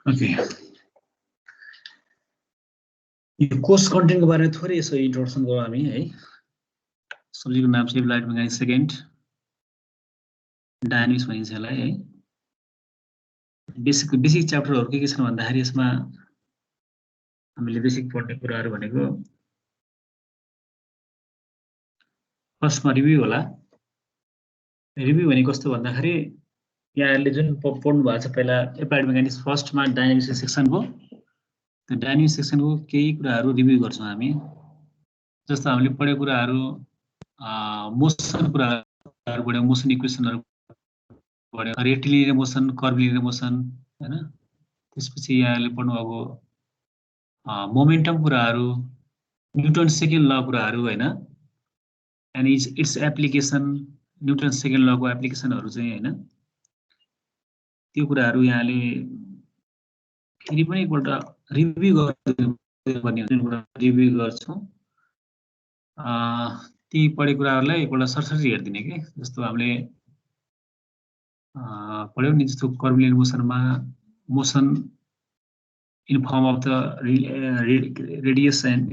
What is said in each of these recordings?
Okay, यो course कन्टेन्टको बारेमा थोरै यसो इन्ट्रोडक्सन गरौँ हामी है। सब्जेक्टको नाम चाहिँ एप्लाइड मेकानिक्स सेकेन्ड डायनामिक्स भनिन्छ यसलाई है। बेसिक च्याप्टरहरू के छन् भन्दाखेरि यसमा हामीले बेसिक पढ्ने कुराहरू भनेको फर्स्टमा रिभ्यू होला। रिभ्यू भनेको कस्तो भन्दाखेरि यहाँहरूले जुन पढ्नु भएको छ पहिला एप्लाइड मेकानिक्स फर्स्टमा डायनामिक्स सेक्सनको, त्यो डायनामिक्स सेक्सनको केही कुराहरू रिभ्यू गर्छौँ हामी। जस्तो हामीले पढेको कुराहरू मोसन कुराहरू पढ्यौँ, मोसन इक्वेसनहरू पढ्यौँ, रेक्टिलिनियर मोसन, कर्भिलिनियर मोसन हैन। त्यसपछि यहाँले पढ्नुभएको मोमेन्टम कुराहरू, न्युटन सेकेन्ड ल कुराहरू हैन, and its application, Newton second लको एप्लिकेसनहरू चाहिँ हैन, त्यो कुराहरू यहाँले फेरि पनि एकपल्ट रिभ्यू गर्ने हुन्छ। रिभ्यू गर्छौँ ती पढेको कुराहरूलाई एकपल्ट सरसरी हेरिदिने के। जस्तो हामीले पढ्यौँ नि, जस्तो कर्भिलिनियर मोसनमा motion in form of the radius and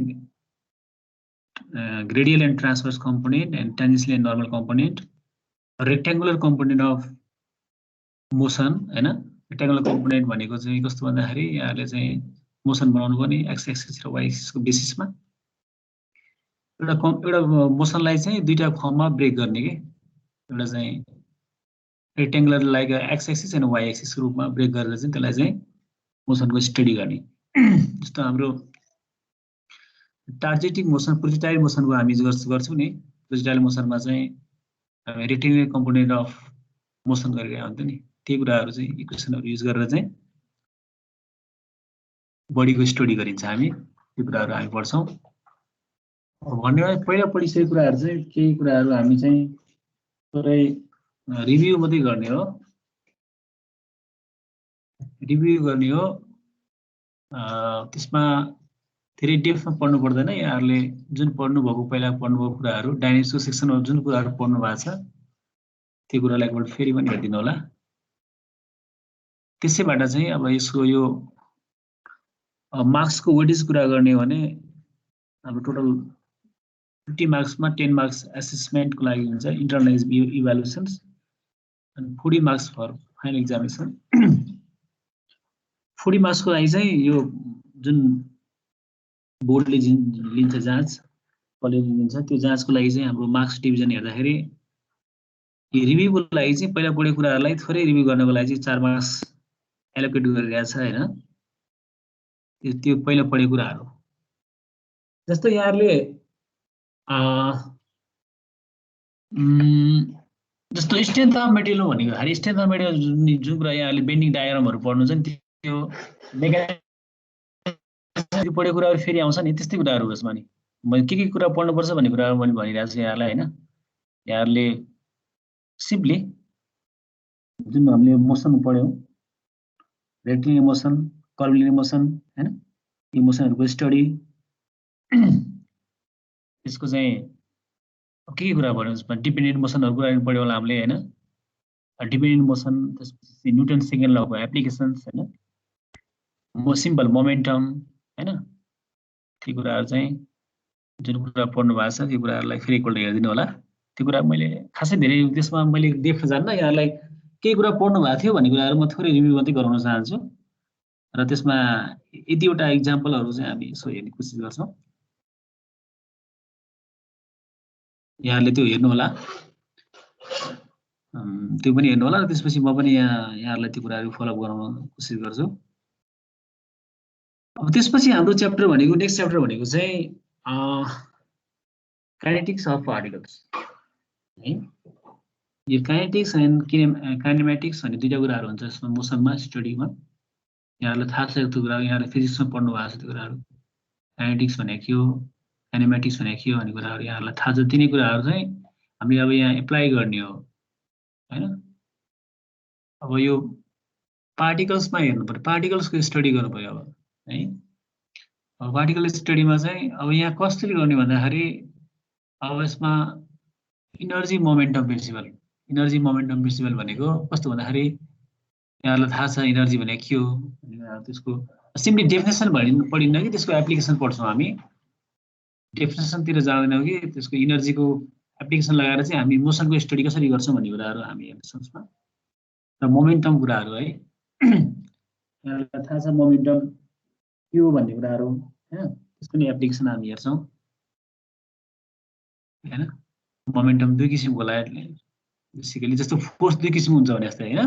radial and transverse component and tangential and normal component, rectangular component of motion हैन। रेक्ट्याङ्गुलर कम्पोनेन्ट भनेको चाहिँ कस्तो भन्दाखेरि यहाँले चाहिँ मोसन बनाउनु पर्ने एक्स एक्सिस र वाइ एक्सिसको बेसिसमा एउटा मोसनलाई चाहिँ दुईटा फर्ममा ब्रेक गर्ने के। एउटा चाहिँ rectangular like x axis and y एक्सिसको रूपमा ब्रेक गरेर चाहिँ त्यसलाई चाहिँ मोसनको स्टडी गर्ने। जस्तो हाम्रो टार्जेटिक मोसन, प्रोजेक्टाइल मोसनको हामी गर्छौँ नि। प्रोजेक्टाइल मोसनमा चाहिँ हामी रेक्ट्याङ्गुलर कम्पोनेन्ट अफ मोसन गरेर हुन्छ नि, त्यही कुराहरू चाहिँ इक्वेसनहरू युज गरेर चाहिँ बडीको स्टडी गरिन्छ हामी। त्यो कुराहरू हामी पढ्छौँ। भन्ने पहिला पढिसकेको कुराहरू चाहिँ केही कुराहरू हामी चाहिँ थोरै रिभ्यू मात्रै गर्ने हो। रिभ्यू गर्ने हो, त्यसमा धेरै डेप्थमा पढ्नु पर्दैन। यहाँहरूले जुन पढ्नुभएको पहिला पढ्नुभएको कुराहरू डायनामिक्सको सेक्सनमा जुन कुराहरू पढ्नु भएको छ त्यो कुरालाई एकपल्ट फेरि पनि हेरिदिनु होला। त्यसैबाट चाहिँ अब यसको यो मार्क्सको वेटेज कुरा गर्ने हो भने हाम्रो टोटल 50 मार्क्समा 10 मार्क्स एसेसमेन्टको लागि हुन्छ, इन्टरनल इभ्यालुएसन्स, अनि 40 मार्क्स फर फाइनल एक्जामिनेसन। 40 मार्क्सको लागि चाहिँ यो जुन बोर्डले लिन्छ जाँच, कलेजले लिन्छ, त्यो जाँचको लागि चाहिँ हाम्रो मार्क्स डिभिजन हेर्दाखेरि यो रिभ्यूको लागि चाहिँ पहिला पढेको कुराहरूलाई थोरै रिभ्यू गर्नको लागि चाहिँ 4 मार्क्स एलोकेट गरिरहेको छ हैन। त्यो पहिला पढेको कुराहरू जस्तो यहाँहरूले जस्तो स्ट्रेन्थ अफ मेटेरियल भनेको hari स्ट्रेन्थ अफ मेटेरियल जुन कुरा यहाँहरूले बेन्डिङ डायग्रामहरू पढ्नु छ नि, त्यो मेकानिक्स पढेको कुराहरू फेरि आउँछ नि, त्यस्तै कुराहरू यसमा नि। मैले के कुरा पढ्नुपर्छ भन्ने कुराहरू मैले भनिरहेको छु यहाँलाई हैन। यहाँहरूले सिम्पली जुन हामीले मोसन पढ्यौँ, रेक्टिलिनियर मोसन, कर्भिलिनियर मोसन हैन, यी मोसनहरूको स्टडी, यसको चाहिँ के कुरा भन्नु, डिपेन्डेन्ट मोसनहरू कुरा पढ्यो होला हामीले हैन। डिपेन्डेन्ट मोसन, त्यसपछि न्युटन सेकेन्ड लको एप्लिकेसन्स हैन, सिम्पल मोमेन्टम हैन, ती कुराहरू चाहिँ जुन कुरा पढ्नु भएको छ त्यो कुराहरूलाई फेरि एकपल्ट हेरिदिनु होला। त्यो कुरा मैले खासै धेरै त्यसमा मैले डेप्थ जान्न, यहाँलाई केही कुरा पढ्नु भएको थियो भन्ने कुराहरू म थोरै रिभ्यू मात्रै गराउन चाहन्छु। र त्यसमा यतिवटा इक्जाम्पलहरू चाहिँ हामी यसो हेर्ने कोसिस गर्छौँ, यहाँले त्यो हेर्नु होला, त्यो पनि हेर्नु होला। र त्यसपछि म पनि यहाँहरूलाई त्यो कुराहरू फलोअप गराउन कोसिस गर्छु। अब त्यसपछि हाम्रो च्याप्टर भनेको नेक्स्ट च्याप्टर भनेको चाहिँ काइनेटिक्स अफ पार्टिकल्स है। यो काइनेटिक्स एन्ड काइनेमेटिक्स भन्ने दुईटा कुराहरू हुन्छ यसमा, मोसनमा स्टडीमा। यहाँहरूलाई थाहा छ त्यो कुरा, यहाँले फिजिक्समा पढ्नु भएको छ त्यो कुराहरू। काइनेटिक्स भनेको के हो, काइनेमेटिक्स भनेको के हो भन्ने कुराहरू यहाँहरूलाई थाहा छ। तिनै कुराहरू चाहिँ हामीले अब यहाँ एप्लाई गर्ने हो हैन। अब यो पार्टिकल्समा हेर्नु पर्यो, पार्टिकल्सको स्टडी गर्नु पर्यो अब है। अब पार्टिकल स्टडीमा चाहिँ अब यहाँ कसरी गर्ने भन्दाखेरि अब यसमा energy momentum principle, energy momentum principle भनेको कस्तो भन्दाखेरि यहाँलाई थाहा छ इनर्जी भने के हो, त्यसको सिम्पली डेफिनेसन पढिन्न कि त्यसको एप्लिकेसन पढ्छौँ हामी। डेफिनेसनतिर जाँदैनौँ कि त्यसको इनर्जीको एप्लिकेसन लगाएर चाहिँ हामी मोसनको स्टडी कसरी गर्छौँ भन्ने कुराहरू हामी हेर्न सक्छौँ। र मोमेन्टम कुराहरू है, यहाँलाई थाहा छ मोमेन्टम के हो भन्ने कुराहरू होइन, त्यसको नि एप्लिकेसन हामी हेर्छौँ होइन। मोमेन्टम दुई किसिमको होला बेसिकली, जस्तो फोर्स दुई किसिमको हुन्छ भने जस्तै होइन,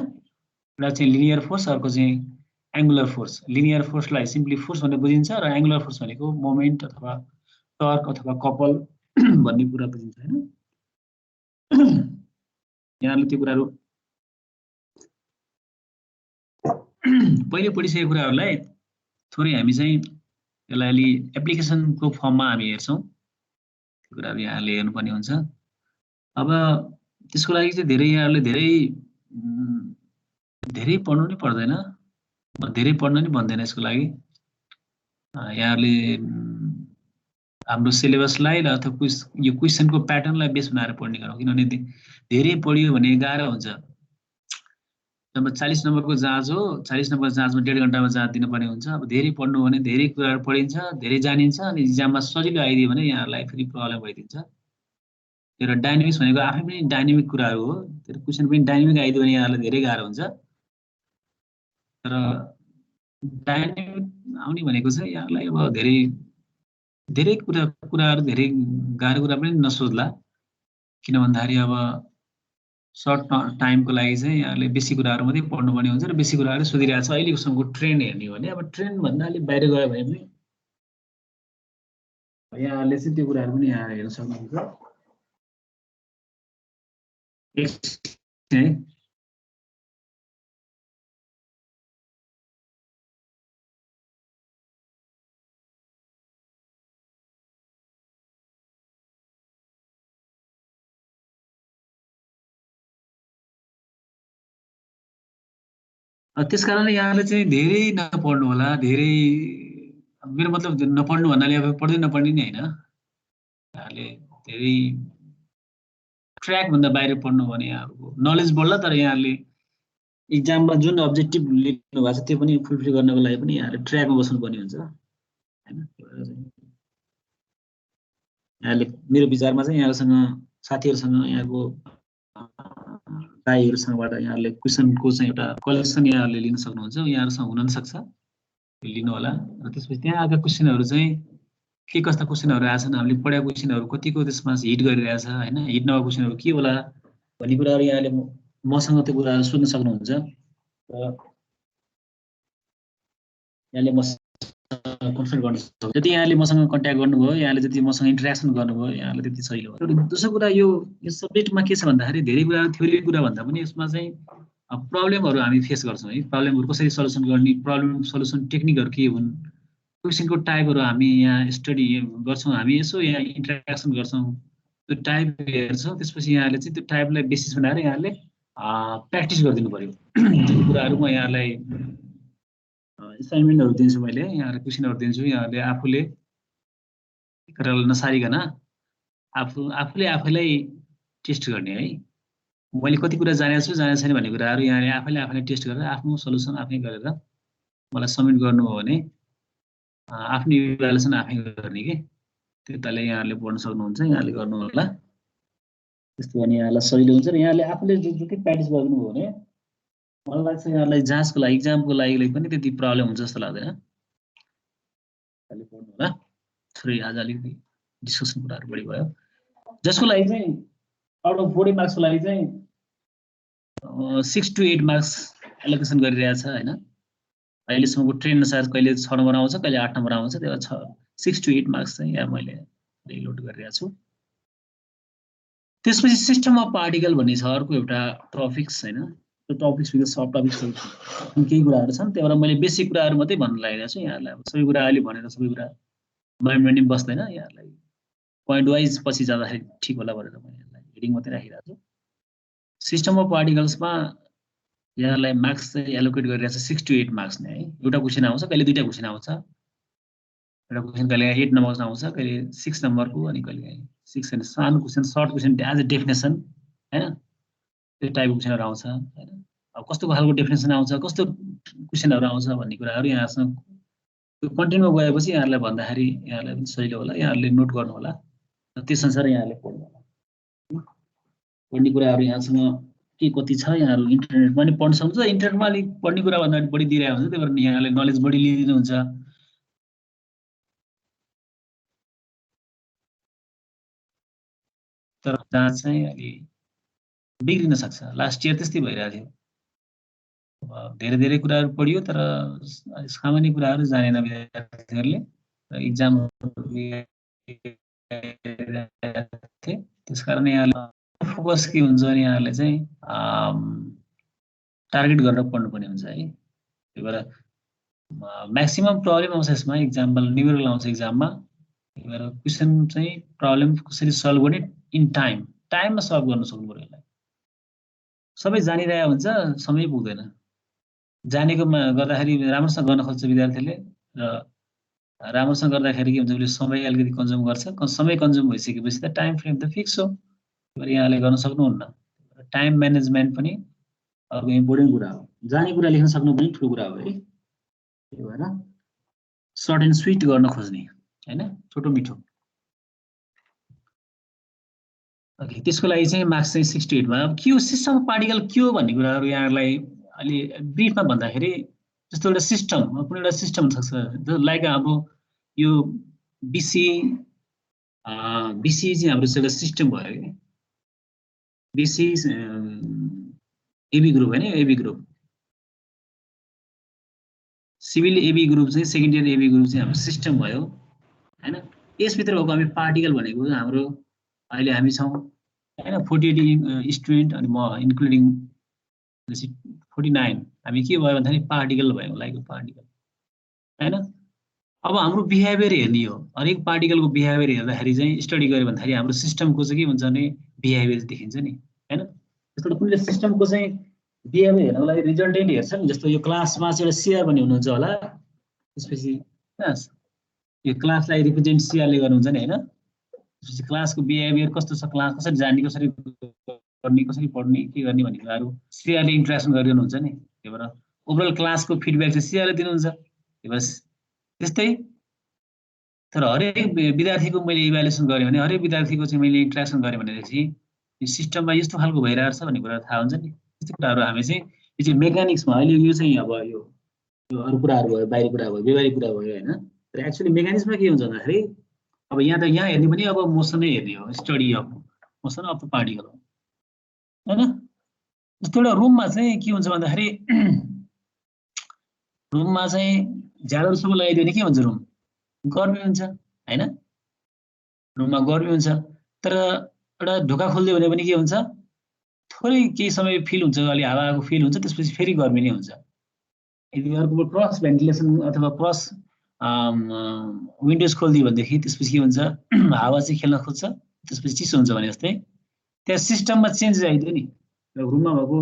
एउटा चाहिँ लिनियर फोर्स, अर्को चाहिँ एङ्गुलर फोर्स। लिनियर फोर्सलाई सिम्पली फोर्स भनेर बुझिन्छ र एङ्गुलर फोर्स भनेको मोमेन्ट अथवा टर्क अथवा कपल भन्ने कुरा बुझिन्छ होइन। यहाँले त्यो कुराहरू पहिले पढिसकेको कुराहरूलाई थोरै हामी चाहिँ यसलाई अलि एप्लिकेसनको फर्ममा हामी हेर्छौँ, त्यो कुराहरू यहाँले हेर्नुपर्ने हुन्छ। अब त्यसको लागि चाहिँ धेरै यहाँहरूले धेरै पढ्नु नि पर्दैन, धेरै पढ्नु नि भन्दैन यसको लागि। यहाँहरूले हाम्रो सिलेबसलाई अथवा यो क्वेसनको प्याटर्नलाई बेस बनाएर पढ्ने गरौँ, किनभने धेरै पढियो भने गाह्रो हुन्छ। जब 40 नम्बरको जाँच हो, 40 नम्बर जाँचमा 1.5 घन्टामा जाँच दिनुपर्ने हुन्छ। अब धेरै पढ्नु भने धेरै कुराहरू पढिन्छ, धेरै जानिन्छ, अनि इक्जाममा सजिलो आइदियो भने यहाँहरूलाई फेरि प्रब्लम भइदिन्छ। तर डाइनामिक्स भनेको आफै पनि डाइनामिक कुराहरू हो, तर क्वेसन पनि डाइनामिक आइदियो भने यहाँहरूलाई धेरै गाह्रो हुन्छ। तर डाइनामिक आउने भनेको चाहिँ यहाँलाई अब धेरै कुराहरू धेरै गाह्रो कुरा पनि नसोध्ला, किन भन्दाखेरि अब सर्ट टाइमको लागि चाहिँ यहाँले बेसी कुराहरू मात्रै पढ्नुपर्ने हुन्छ र बेसी कुराहरू सोधिरहेको छ। अहिलेको समयको ट्रेन्ड हेर्ने हो भने अब ट्रेन्डभन्दा अलिक बाहिर गयो भने पनि यहाँहरूले चाहिँ त्यो कुराहरू पनि यहाँ हेर्न सक्नुहुन्छ है। त्यस कारणले यहाँले चाहिँ धेरै नपढ्नु होला, धेरै मेरो मतलब नपढ्नु भन्नाले अब पढ्दै नपढ्ने नि होइन, यहाँले धेरै ट्र्याकभन्दा बाहिर पढ्नु भने यहाँहरूको नलेज बढ्ला, तर यहाँले इक्जाममा जुन अब्जेक्टिभ लिनु भएको छ त्यो पनि फुलफिल गर्नको लागि पनि यहाँले ट्र्याकमा बस्नुपर्ने हुन्छ होइन। यहाँले मेरो विचारमा चाहिँ यहाँसँग साथीहरूसँग यहाँको दाइहरूसँगबाट यहाँले क्वेसनको चाहिँ एउटा कलेक्सन यहाँहरूले लिन सक्नुहुन्छ, यहाँहरूसँग हुन सक्छ, लिनु होला। र त्यसपछि त्यहाँ आएका क्वेसनहरू चाहिँ के कस्ता क्वेसनहरू आएछन्, हामीले पढेको क्वेसनहरू कतिको त्यसमा हिट गरिरहेछ होइन, हिट नभएको क्वेसनहरू के होला भन्ने कुराहरू यहाँले मसँग त्यो कुराहरू सोध्न सक्नुहुन्छ। यहाँले मसँग कन्सल्ट गर्न सक्नुहुन्छ। जति यहाँले मसँग कन्ट्याक्ट गर्नुभयो, यहाँले जति मसँग इन्टरेक्सन गर्नुभयो, यहाँले त्यति सजिलो भयो। दोस्रो कुरा यो सब्जेक्टमा के छ भन्दाखेरि धेरै कुराहरू थ्योरी कुरा भन्दा पनि यसमा चाहिँ प्रब्लमहरू हामी फेस गर्छौँ है। प्रब्लमहरू कसरी सल्युसन गर्ने, प्रब्लम सल्युसन टेक्निकहरू के हुन्, क्वेसनको टाइपहरू हामी यहाँ स्टडी गर्छौँ, हामी यसो यहाँ इन्टरेक्सन गर्छौँ, त्यो टाइप हेर्छौँ। त्यसपछि यहाँले चाहिँ त्यो टाइपलाई बेसिस बनाएर यहाँले प्र्याक्टिस गरिदिनु पऱ्यो। जुन कुराहरू म यहाँलाई असाइनमेन्टहरू दिन्छु, मैले यहाँलाई क्वेसनहरू दिन्छु, यहाँहरूले आफूले नसारिकन आफूले आफैलाई टेस्ट गर्ने है। मैले कति कुरा जानेको छु जानेको छैन भन्ने कुराहरू यहाँले आफैले टेस्ट गरेर आफ्नो सल्युसन आफै गरेर मलाई सब्मिट गर्नुभयो भने आफ्नो इभ्यालुएसन आफै गर्ने कि त्यो तले यहाँले पढ्न सक्नुहुन्छ, यहाँले गर्नु होला। त्यस्तो भने यहाँलाई सजिलो हुन्छ र यहाँले आफूले जति प्र्याक्टिस गर्नुभयो भने मलाई लाग्छ यहाँलाई जाँचको लागि इक्जामको लागि पनि त्यति प्रब्लम हुन्छ जस्तो लाग्दैन। पढ्नु होला। थोरै आज अलिकति डिस्कसन कुराहरू बढी भयो, जसको लागि चाहिँ आउट अफ 40 मार्क्सको लागि चाहिँ 6 to 8 मार्क्स एलोकेसन गरिरहेछ होइन। अहिलेसम्मको ट्रेन्ड अनुसार कहिले 6 नम्बर आउँछ, कहिले 8 नम्बर आउँछ, त्यो 6 to 8 मार्क्स चाहिँ यहाँ मैले रिलोड गरिरहेको छु। त्यसपछि सिस्टम अफ पार्टिकल भन्ने छ अर्को एउटा टपिक्स होइन। त्यो टपिक्स विथ सब टपिक्सहरू केही कुराहरू छन्, त्यही भएर मैले बेसिक कुराहरू मात्रै भन्न लागिरहेको छु यहाँहरूलाई। अब सबै कुरा अहिले भनेर सबै कुरा माइन्डमा नि बस्दैन, यहाँहरूलाई पोइन्ट वाइज पछि जाँदाखेरि ठिक होला भनेर म यहाँलाई हेडिङ मात्रै राखिरहेको छु। सिस्टम अफ पार्टिकल्समा यहाँलाई मार्क्स चाहिँ एलोकेट गरिरहेको छ 6 to 8 मार्क्स नै है। एउटा क्वेसन आउँछ, कहिले दुईवटा क्वेसन आउँछ, एउटा क्वेसन कहिले 8 नम्बरको आउँछ, कहिले 6 नम्बरको, अनि कहिले 6 अनि सानो question short question as a definition होइन, त्यो टाइपको क्वेसनहरू आउँछ होइन। अब कस्तो खालको डेफिनेसन आउँछ, कस्तो क्वेसनहरु आउँछ भन्ने कुराहरु यहाँसँग त्यो कन्टेन्टमा गएपछि यहाँहरुलाई भन्दाखेरि यहाँहरुलाई पनि सजिलो होला, यहाँहरुले नोट गर्नु होला। त्यस अनुसार यहाँहरुले पढ्नु होला। पढ्ने कुराहरु यहाँसँग के कति छ, यहाँहरु इन्टरनेटमा पनि पढ्न सक्नुहुन्छ। इन्टरनेटमा अलि पढ्ने कुरा भन्दा बढी दिइरहेको हुन्छ, त्यही भएर यहाँहरुले नलेज बढी लिनुहुन्छ। तर जहाँ चाहिँ अलि बिग्रिन सक्छ। लास्ट इयर त्यस्तै भइरहेको थियो। धेरै धेरै कुराहरु पढियो तर सामान्य कुराहरु जानेन विद्यार्थीहरुले। एक्जाम त्यसकारण यहाँले फोकस के हुन्छ भने यहाँले चाहिँ टार्गेट गरेर पढ्नुपर्ने हुन्छ है। त्यही भएर म्याक्सिमम प्रब्लम आउँछ यसमा, एक्जाम्पल न्युमेरिकल आउँछ एक्जाममा। त्यही भएर क्वेशन चाहिँ प्रब्लम कसरी सल्भ गर्ने इन टाइममा सल्भ गर्न सक्नु पर्यो। यसलाई सबै जानिरहेको हुन्छ, समय पुग्दैन। जानेकोमा गर्दाखेरि राम्रोसँग गर्न खोज्छ विद्यार्थीले र राम्रोसँग गर्दाखेरि के हुन्छ भने समय अलिकति कन्ज्युम गर्छ। समय कन्ज्युम भइसकेपछि त टाइम फ्रेम त फिक्स हो। त्यही भएर यहाँले गर्न सक्नुहुन्न। टाइम म्यानेजमेन्ट पनि अर्को इम्पोर्टेन्ट कुरा हो। जाने कुरा लेख्न सक्नु पनि ठुलो कुरा हो है। त्यही भएर सर्ट एन्ड स्वीट गर्न खोज्ने हैन, छोटो मिठो। ओके, त्यसको लागि चाहिँ मार्क्स चाहिँ 68 मा। अब के हो सिस्टम अफ पार्टिकल के हो भन्ने कुराहरु यहाँहरुलाई अलि ब्रिफमा भन्दाखेरि जस्तो एउटा सिस्टम, कुनै एउटा सिस्टम हुन सक्छ। लाइक हाम्रो यो बीसी चाहिँ हाम्रो एउटा सिस्टम भयो के। बीसी एबी ग्रुप हैन, AB group civil AB group चाहिँ सेकेन्ड इयर एबी ग्रुप चाहिँ हाम्रो सिस्टम भयो हैन। यसभित्र भएको हामी पार्टिकल भनेको हाम्रो अहिले हामी छौं हैन 48 स्टुडेन्ट अनि म इन्क्लुडिङ 49 हामी के भयो भन्दाखेरि पार्टिकल भयो, लाइक पार्टिकल हैन। अब हाम्रो बिहेभियर हेर्ने हो, हरेक पार्टिकलको बिहेभियर हेर्दाखेरि चाहिँ स्टडी गर्यो भन्दाखेरि हाम्रो सिस्टमको चाहिँ के हुन्छ भने बिहेभियर देखिन्छ नि हैन। जस्तो कुनै सिस्टमको चाहिँ बिहेभियर हेर्नको लागि रिजल्टेन्ट हेर्छ नि। जस्तो यो क्लासमा चाहिँ एउटा सिआर भन्ने हुनुहुन्छ होला, त्यसपछि यो क्लासलाई रिप्रेजेन्ट सिआरले गर्नुहुन्छ नि हैन। त्यसपछि क्लासको बिहेभियर कस्तो छ, क्लास कसरी जाने, कसरी गर्ने, कसरी पढ्ने, के गर्ने भन्ने कुराहरु सिआरले इन्ट्रेक्सन गरिरहनुहुन्छ नि। त्यही भएर ओभरअल क्लासको फिडब्याक चाहिँ सिआरले दिनुहुन्छ। त्यही भएर त्यस्तै तर हरेक विद्यार्थीको मैले इभ्यालुएसन गरेँ भने हरेक विद्यार्थीको चाहिँ मैले इन्ट्रेक्सन गरेँ भनेपछि यो सिस्टममा यस्तो खालको भइरहेको छ भन्ने कुरा थाहा हुन्छ नि। त्यस्तो कुराहरु हामी चाहिँ यो चाहिँ मेकानिक्समा अहिले यो चाहिँ अब यो अरु कुराहरु भयो, बाहिरी कुरा भयो, व्यवहारिक कुरा भयो हैन। तर एक्चुअली मेकानिक्समा के हुन्छ भन्दाखेरि अब यहाँ हेर्ने पनि अब मोसनै हेर्ने हो, study of motion of the particle हैन। जस्तो एउटा रुममा चाहिँ के हुन्छ भन्दाखेरि रुममा चाहिँ झाडुसम्म लगाइदियो भने के हुन्छ, रुम गर्मी हुन्छ हैन। रुममा गर्मी हुन्छ तर एउटा ढोका खोल्दियो भने पनि के हुन्छ, थोरै केही समय फिल हुन्छ, अलि हावाको फिल हुन्छ, त्यसपछि फेरि गर्मी नै हुन्छ। यदि अर्को क्रस भेन्टिलेसन अथवा क्रस विन्डोज खोल्दियो भनेदेखि त्यसपछि के हुन्छ, हावा चाहिँ खेल्न खोज्छ, त्यसपछि चिसो हुन्छ भने जस्तै त्यहाँ सिस्टममा चेन्जेस आइदियो नि। रुममा भएको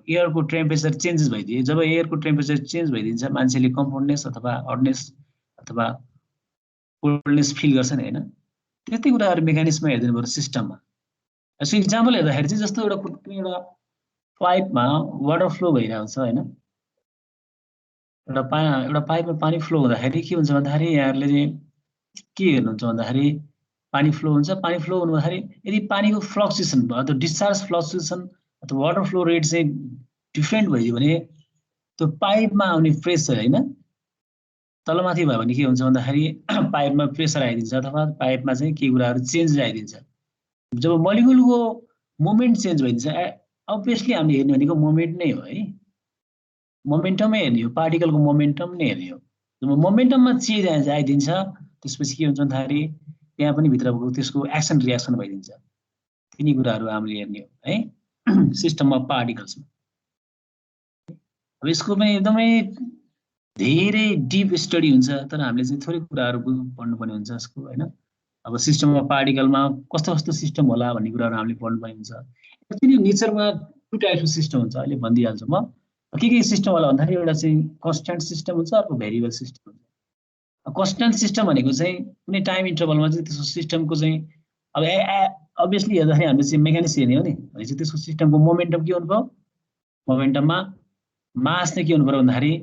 एयरको टेम्परेचर चेन्जेस भइदियो। जब एयरको टेम्परेचर चेन्ज भइदिन्छ मान्छेले कम्फोर्टनेस अथवा हटनेस अथवा कोल्डनेस फिल गर्छ नि हैन। त्यस्तै कुराहरु मेकानिक्समा हेर्दिनु पर्यो सिस्टममा। यसो इक्जाम्पल हेर्दाखेरि चाहिँ जस्तो एउटा पाइपमा वाटर फ्लो भइरहेको छ हैन। एउटा पाइपमा पानी फ्लो हुँदाखेरि के हुन्छ भन्दाखेरि यहाँहरुले चाहिँ के हेर्नुहुन्छ भन्दाखेरि पानी फ्लो हुन्छ। पानी फ्लो हुँदाखेरि यदि पानीको फ्लक्चुएसन अथवा डिस्चार्ज फ्लक्चुएसन अथवा वाटर फ्लो रेट चाहिँ डिफरेन्ट भइदियो भने त्यो पाइपमा आउने प्रेसर हैन तलमाथि भयो भने के हुन्छ भन्दाखेरि पाइपमा प्रेसर आइदिन्छ अथवा पाइपमा चाहिँ के कुराहरु चेन्ज आइदिन्छ। जब मोलिकुलको मोमेन्ट चेन्ज भइदिन्छ अब्भियसली हामीले हेर्ने भनेको मोमेन्ट नै हो है, मोमेन्टमै हेर्ने हो, पार्टिकलको मोमेन्टम नै हेर्ने हो। जब मोमेन्टममा चेन्ज आइदिन्छ त्यसपछि के हुन्छ भन्दाखेरि त्यहाँ पनि भित्रको त्यसको एक्सन रिएक्सन भइदिन्छ। तिनी कुराहरु हामीले हेर्ने हो है सिस्टम अफ पार्टिकल्समा। अब यसको पनि एकदमै धेरै डीप स्टडी हुन्छ तर हामीले चाहिँ थोरै कुराहरु पढ्नुपर्ने हुन्छ यसको हैन। अब सिस्टम अफ पार्टिकलमा कस्तो कस्तो सिस्टम होला भन्ने कुराहरु हामीले पढ्नुपर्ने हुन्छ। एक्चुअली नेचरमा टु टाइप्सको सिस्टम हुन्छ, अहिले भनिदिइहाल्छु म। के सिस्टम होला भन्दाखेरि एउटा चाहिँ कन्स्ट्यान्ट सिस्टम हुन्छ, अर्को भेरिएबल सिस्टम हुन्छ। कन्स्ट्यान्ट सिस्टम भनेको चाहिँ कुनै टाइम इन्टरभलमा चाहिँ त्यसको सिस्टमको चाहिँ अब अब्भियसली हेर्दाखेरि हामीले चाहिँ मेकानिक्स हेर्ने हो नि भनेपछि त्यसको सिस्टमको मोमेन्टम के हुनुभयो, मोमेन्टममा मास चाहिँ के हुनु पर्यो भन्दाखेरि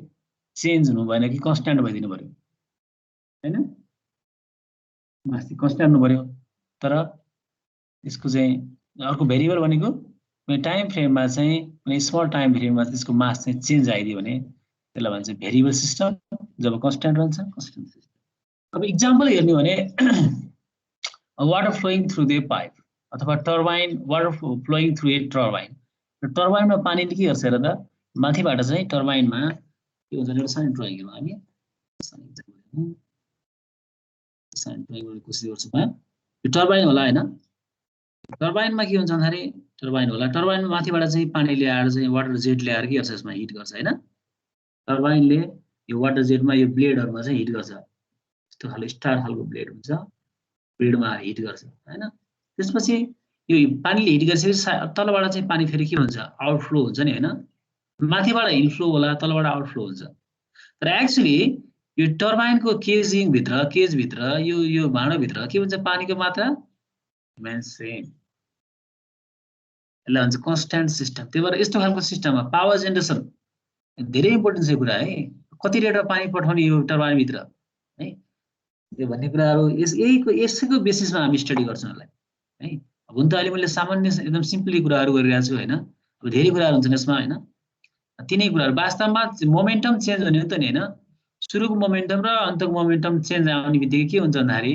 चेन्ज हुनु भएन कि कन्स्ट्यान्ट भइदिनु पर्यो हैन मास चाहिँ कन्स्ट्यान्ट हुनु पर्यो तर यसको चाहिँ अर्को भेरिएबल भनेको कुनै टाइम फ्रेममा चाहिँ कुनै स्मल टाइम फ्रेममा त्यसको मास चाहिँ चेन्ज आइदियो भने त्यसलाई भन्छ भेरिएबल सिस्टम जब कन्स्ट्यान्ट रहन्छ कन्स्ट्यान्ट सिस्टम अब इक्जाम्पल हेर्ने भने water flowing through the pipe अथवा टर्बाइन वाटर फ्लोइङ थ्रु ए टर्बाइन टर्बाइनमा पानीले के गर्छ र त माथिबाट चाहिँ टर्बाइनमा के हुन्छ एउटा सानो ड्रइङ हेरौँ हामी सानो ड्रइङ गर्ने कोसिस गर्छौँ यो टर्बाइन होला हैन टर्बाइनमा के हुन्छ भन्दाखेरि टर्बाइन होला टर्बाइनमा माथिबाट चाहिँ पानी ल्याएर चाहिँ वाटर जेट ल्याएर के गर्छ यसमा हिट गर्छ हैन टर्बाइनले यो वाटर जेटमा यो ब्लेडहरुमा चाहिँ हिट गर्छ यस्तो खाले स्टार खालको ब्लेड हुन्छ ब्लेडमा हिट गर्छ हैन त्यसपछि यो पानीले हिट गरेपछि तलबाट चाहिँ पानी फेरि के हुन्छ आउटफ्लो हुन्छ नि हैन माथिबाट इनफ्लो होला तलबाट आउटफ्लो हुन्छ तर एक्चुअली यो टर्बाइनको केज भित्र यो भाँडो भित्र के हुन्छ पानीको मात्रा मेन सेम यसलाई भन्छ कन्स्ट्यान्ट सिस्टम त्यही भएर यस्तो खालको सिस्टममा पावर जेनेरेसन धेरै इम्पोर्टेन्ट छ कुरा है कति रेटमा पानी पठाउने यो टर्बाइन भित्र है यो भन्ने कुराहरु यसैको बेसिसमा हामी स्टडी गर्छौं यसलाई है हुन त अहिले मैले सामान्य एकदम सिम्पली कुराहरु गरिरहेको छु हैन अब धेरै कुराहरु हुन्छन् यसमा हैन तिनै कुराहरु वास्तवमा मोमेन्टम चेन्ज हुने हो त नि हैन सुरुको मोमेन्टम र अन्तको मोमेन्टम चेन्ज आउने बित्तिकै के हुन्छ भन्दाखेरि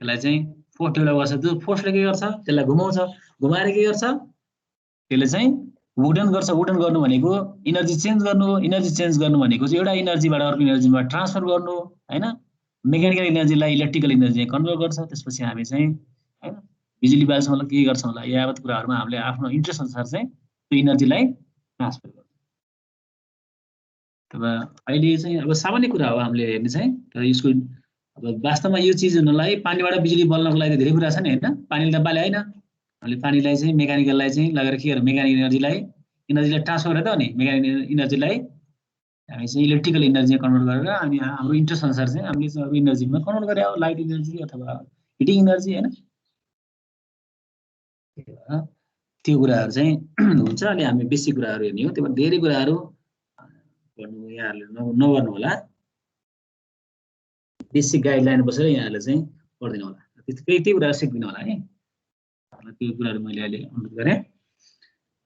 यसलाई चाहिँ फोर्स डेभलप गर्छ जो फोर्सले के गर्छ त्यसलाई घुमाउँछ घुमाएर के गर्छ त्यसले चाहिँ वुडन गर्नु भनेको एनर्जी चेन्ज गर्नु हो एनर्जी चेन्ज गर्नु भनेको चाहिँ एउटा एनर्जीबाट अर्को एनर्जीमा ट्रान्सफर गर्नु हैन मेकानिकल एनर्जीलाई इलेक्ट्रिकल एनर्जीमा कन्भर्ट गर्छ त्यसपछि हामी चाहिँ हैन बिजुली बाल्छौँ के गर्छौँ होला यावत कुराहरुमा हामीले आफ्नो इन्ट्रेस्ट अनुसार चाहिँ त्यो एनर्जीलाई ट्रान्सफर गर्छौँ तब अहिले चाहिँ अब सामान्य कुरा हो हामीले हेर्ने चाहिँ तर यसको अब वास्तवमा यो चीज हुनलाई पानीबाट बिजुली बल्नको लागि धेरै कुरा छ नि हैन पानीले त बाले हैन हामीले पानीलाई चाहिँ मेकानिकललाई चाहिँ लगेर के गर्छ मेकानिकल एनर्जीलाई ट्रान्सफर गर्दा नि मेकानिकल एनर्जीलाई हामी चाहिँ इलेक्ट्रिकल एनर्जीमा कन्भर्ट गरेर अनि हाम्रो इन्ट्रेस्ट अनुसार चाहिँ हामीले चाहिँ अब एनर्जीमा कन्भर्ट गरे हो लाइट एनर्जी अथवा हिटिङ एनर्जी हैन त्यो कुराहरु चाहिँ हुन्छ अनि हामी बेसिक कुराहरु हेर्ने हो त्यो धेरै कुराहरु गर्नु यहाँहरुले नगर्नु होला बेसिक गाइडलाइन बसेर यहाँहरुले चाहिँ पढ्दिनु होला त्यही कुरा सिक्दिनु होला है त्यो कुराहरु मैले अहिले अनुरोध गरे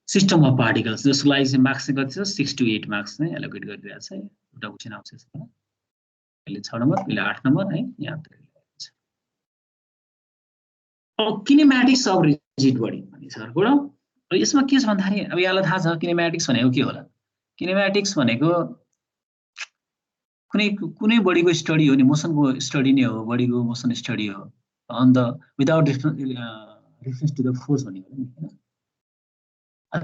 सिस्टम अफ पार्टिकल्स जसको लागि चाहिँ मार्क्स चाहिँ कति छ 6 to 8 मार्क्स चाहिँ एलोकेट गरिरहेको छ एउटा क्वेशन आउँछ यसमा अहिले 6 नम्बर अहिले 8 नम्बर है यहाँ छ अब किनेम्याटिक्स अफ रिजिड बडी भन्ने छ अर्को अब यसमा के छ भन्दाखेरि अब यहाँलाई थाहा छ किनेम्याटिक्स भनेको के होला किनेम्याटिक्स भनेको कुनै बडीको स्टडी हो नि मोसनको स्टडी नै हो बडीको मोसन स्टडी हो on the without reference to the force भनेको नि हैन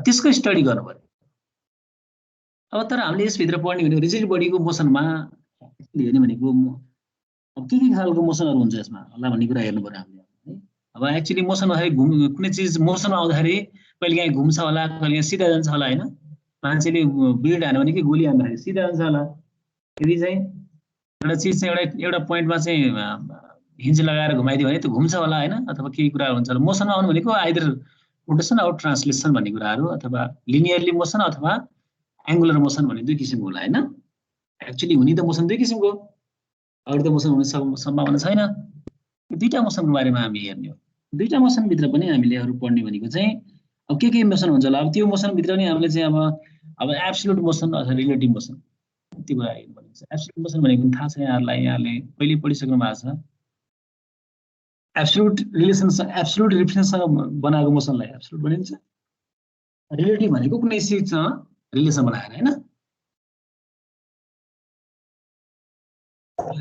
त्यसको स्टडी गर्नु पर्यो अब तर हामीले यस भित्र पढ्ने भनेको रिजिड बडीको मोसनमा हेर्ने भनेको अब के खालको मोसनहरु हुन्छ यसमा होला भन्ने कुरा हेर्नु पर्यो हामीले है अब एक्चुअली मोसन हुँदाखेरि कुनै चीज मोसनमा आउँदाखेरि कहिले काहीँ घुम्छ होला कहिले काहीँ सिधा जान्छ होला हैन मान्छेले बुलेट हान्यो भने के गोली हान्दाखेरि सिधा जान्छ होला यदि चाहिँ एउटा चीज चाहिँ एउटा पोइन्टमा चाहिँ हिन्ज लगाएर घुमाइदियो भने त्यो घुम्छ होला हैन अथवा केही कुरा हुन्छ होला मोसनमा आउनु भनेको आइदर रोटेसन अर ट्रान्सलेसन भन्ने कुराहरु अथवा लिनियरली मोसन अथवा एंगुलर मोसन भन्ने दुई किसिमको होला हैन एक्चुअली हुने त मोसन दुई किसिमको अरु त मोसन हुने सम्भावना छैन यो दुईटा मोसनको बारेमा हामी हेर्ने हो दुईटा मोसन भित्र पनि हामीले अरु पढ्ने भनेको चाहिँ अब के मोसन हुन्छ होला अब त्यो मोसन भित्र नि हामीले चाहिँ अब एब्सोल्युट मोसन अथवा रिलेटिभ मोसन त्यो कुरा हेर्नु पर्छ एब्सोल्युट मोसन भनेको थाहा छ यहाँले पहिले पढिसक्नु भएको छ एब्सोल्युट रिलेसनसँग बनाएको मोसनलाई एब्सोल्युट भनिन्छ रिलेटिभ भनेको कुनै चीजसँग रिलेसन बनाएर हैन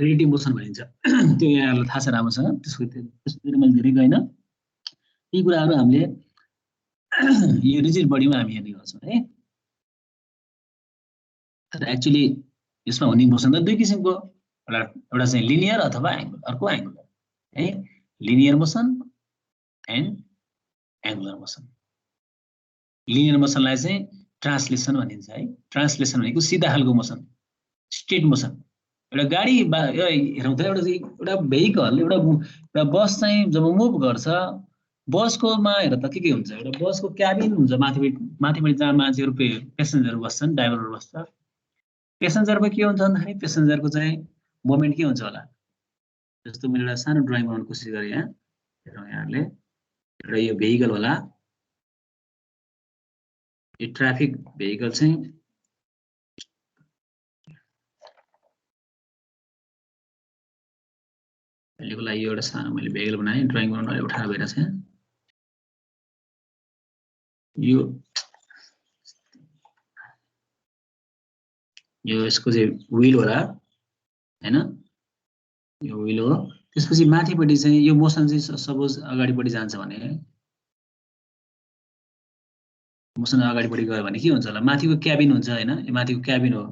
रिलेटिभ मोसन भनिन्छ त्यो यहाँहरुलाई थाहा छ राम्रोसँग त्यसको मैले धेरै गएन यी कुराहरु हामीले यो रिजिड बडीमा हामी हेर्ने गर्छौं है तर एक्चुअली यसमा हुने मोसन त दुई किसिमको एउटा चाहिँ लिनियर अथवा एंगुलर अर्को एंगुलर है linear motion and angular motion linear मोसनलाई चाहिँ ट्रान्सलेसन भनिन्छ है ट्रान्सलेसन भनेको सिधा खालको मोसन स्ट्रेट मोसन एउटा गाडी हेरौँ त एउटा भेहिकल एउटा बस चाहिँ जब मुभ गर्छ बसकोमा हेर त के हुन्छ एउटा बसको क्याबिन हुन्छ माथि माथिपट्टि जहाँ मान्छेहरू पेसेन्जरहरू बस्छन्, ड्राइभरहरू बस्छ, पेसेन्जरमा के हुन्छ भन्दाखेरि पेसेन्जरको चाहिँ मोमेन्ट के हुन्छ होला। जस्तो मैले एउटा सानो ड्राइङ बनाउन कोसिस गरेँ यहाँ, हेरौँ यहाँहरूले, एउटा यो भेहिकल होला, यो ट्राफिक भेहिकल चाहिँ अहिलेको लागि एउटा सानो मैले भेहिकल बनाएँ, ड्राइङ बनाउन अलिक अप्ठ्यारो भइरहेछ। यो यसको चाहिँ व्हील होला हैन, यो व्हील हो। त्यसपछि माथिपट्टि चाहिँ यो मोसन चाहिँ सपोज अगाडिपट्टि जान्छ भने, मोसन अगाडिपट्टि गयो भने के हुन्छ होला, माथिको क्याबिन हुन्छ हैन, यो माथिको क्याबिन हो।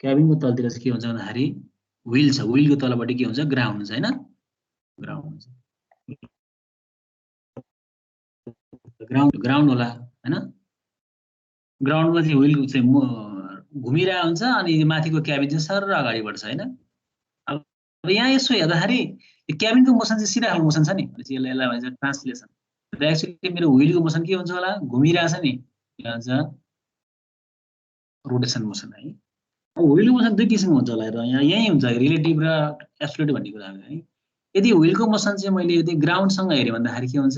क्याबिनको तलतिर चाहिँ के हुन्छ भन्दाखेरि व्हील छ, व्हीलको तलपट्टि के हुन्छ, ग्राउन्ड हुन्छ हैन, ग्राउन्ड हुन्छ, ग्राउन्ड होला हैन। ग्राउन्डमा चाहिँ व्हील चाहिँ घुमिरहेको हुन्छ अनि माथिको क्याबिन चाहिँ सर अगाडि बढ्छ हैन। अब यहाँ यसो हेर्दाखेरि यो क्याबिनको मोसन चाहिँ सिधा खालको मोसन छ नि, यसलाई भन्छ ट्रान्सलेसन। र एक्चुअली मेरो व्हीलको मोसन के हुन्छ होला, घुमिरहेछ नि, यहाँ हुन्छ रोटेसन मोसन है। अब व्हीलको मोसन दुई किसिमको हुन्छ होला, र यहाँ यही हुन्छ रिलेटिभ र एब्सोल्युट भन्ने कुरा है। यदि व्हीलको मोसन चाहिँ मैले यदि ग्राउन्डसँग हेरेँ भन्दाखेरि के हुन्छ,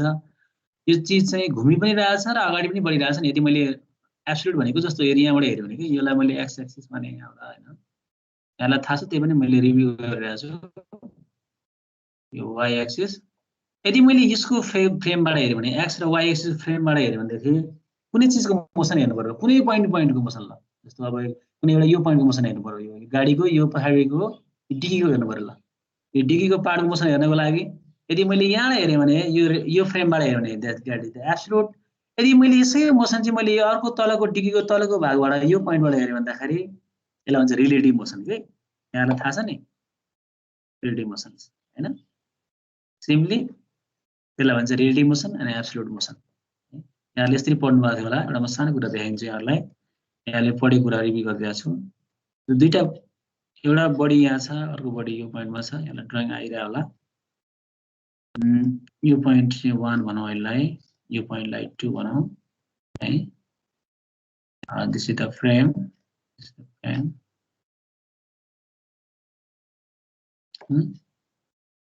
यो चिज चाहिँ घुमि पनि रहेछ र अगाडि पनि बढिरहेछ नि। यदि मैले एब्सोल्युट भनेको जस्तो एरियाबाट हेऱ्यो भने कि यसलाई मैले एक्स एक्सिस माने यहाँबाट हैन, यहाँलाई थाहा छ, त्यही पनि मैले रिभ्यू गरिरहेको छु, यो वाइ एक्सिस। यदि मैले यसको फ्रेमबाट हेऱ्यो भने, एक्स र वाइ एक्सिस फ्रेमबाट हेऱ्यो भनेदेखि कुनै चिजको मोसन हेर्नु पर्यो, कुनै पोइन्टको मोसन ल, जस्तो अब कुनै एउटा यो पोइन्टको मोसन हेर्नु पर्यो, यो गाडीको यो पछाडिको डिकीको हेर्नु पर्यो ल। यो डिकीको पार्टको मोसन हेर्नको लागि यदि मैले यहाँबाट हेरेँ भने, यो फ्रेमबाट हेऱ्यो भने द्याट इज द एब्सोल्युट। यदि मैले यसै मोसन चाहिँ मैले यो अर्को तलको डिकीको तलको भागबाट यो पोइन्टबाट हेरेँ भन्दाखेरि यसलाई भन्छ रिलेटिभ मोसन के, यहाँलाई थाहा छ नि रिलेटिभ मोसन हैन। सिम्पली त्यसलाई भन्छ रिलेटिभ मोसन अनि एब्सोल्युट मोसन। यहाँले यसरी पढ्नु भएको थियो होला, एउटा म सानो कुरा देखाइदिन्छु यहाँलाई, यहाँले पढेको कुरा रिभ्यू गरिदिएको छु। दुईटा, एउटा बडी यहाँ छ, अर्को बडी यो पोइन्टमा छ, यहाँलाई ड्रइङ आइरहेको होला। यो पोइन्ट चाहिँ 1 भनौँ, यसलाई यो पोइन्टलाई 2 भनौँ है। दिस इज द फ्रेम,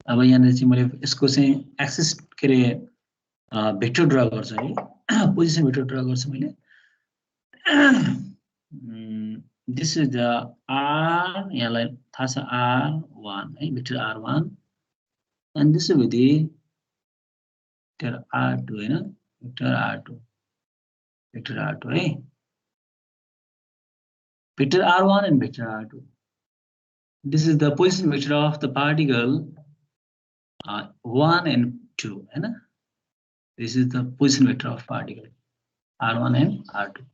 अब यहाँनिर चाहिँ मैले यसको चाहिँ एक्सिस के अरे भेक्टर ड्रा गर्छु है, पोजिसन भेक्टर ड्रा गर्छु मैले। दिस इज द आर, यहाँलाई थाहा छ R1 है, vector R1, and this will be vector R2 हैन, भेक्टर R2, भेक्टर R2 है, vector R1 and vector R2. This is the position vector of the particle 1 and 2 हैन। This is the position vector of particle R1 and R2.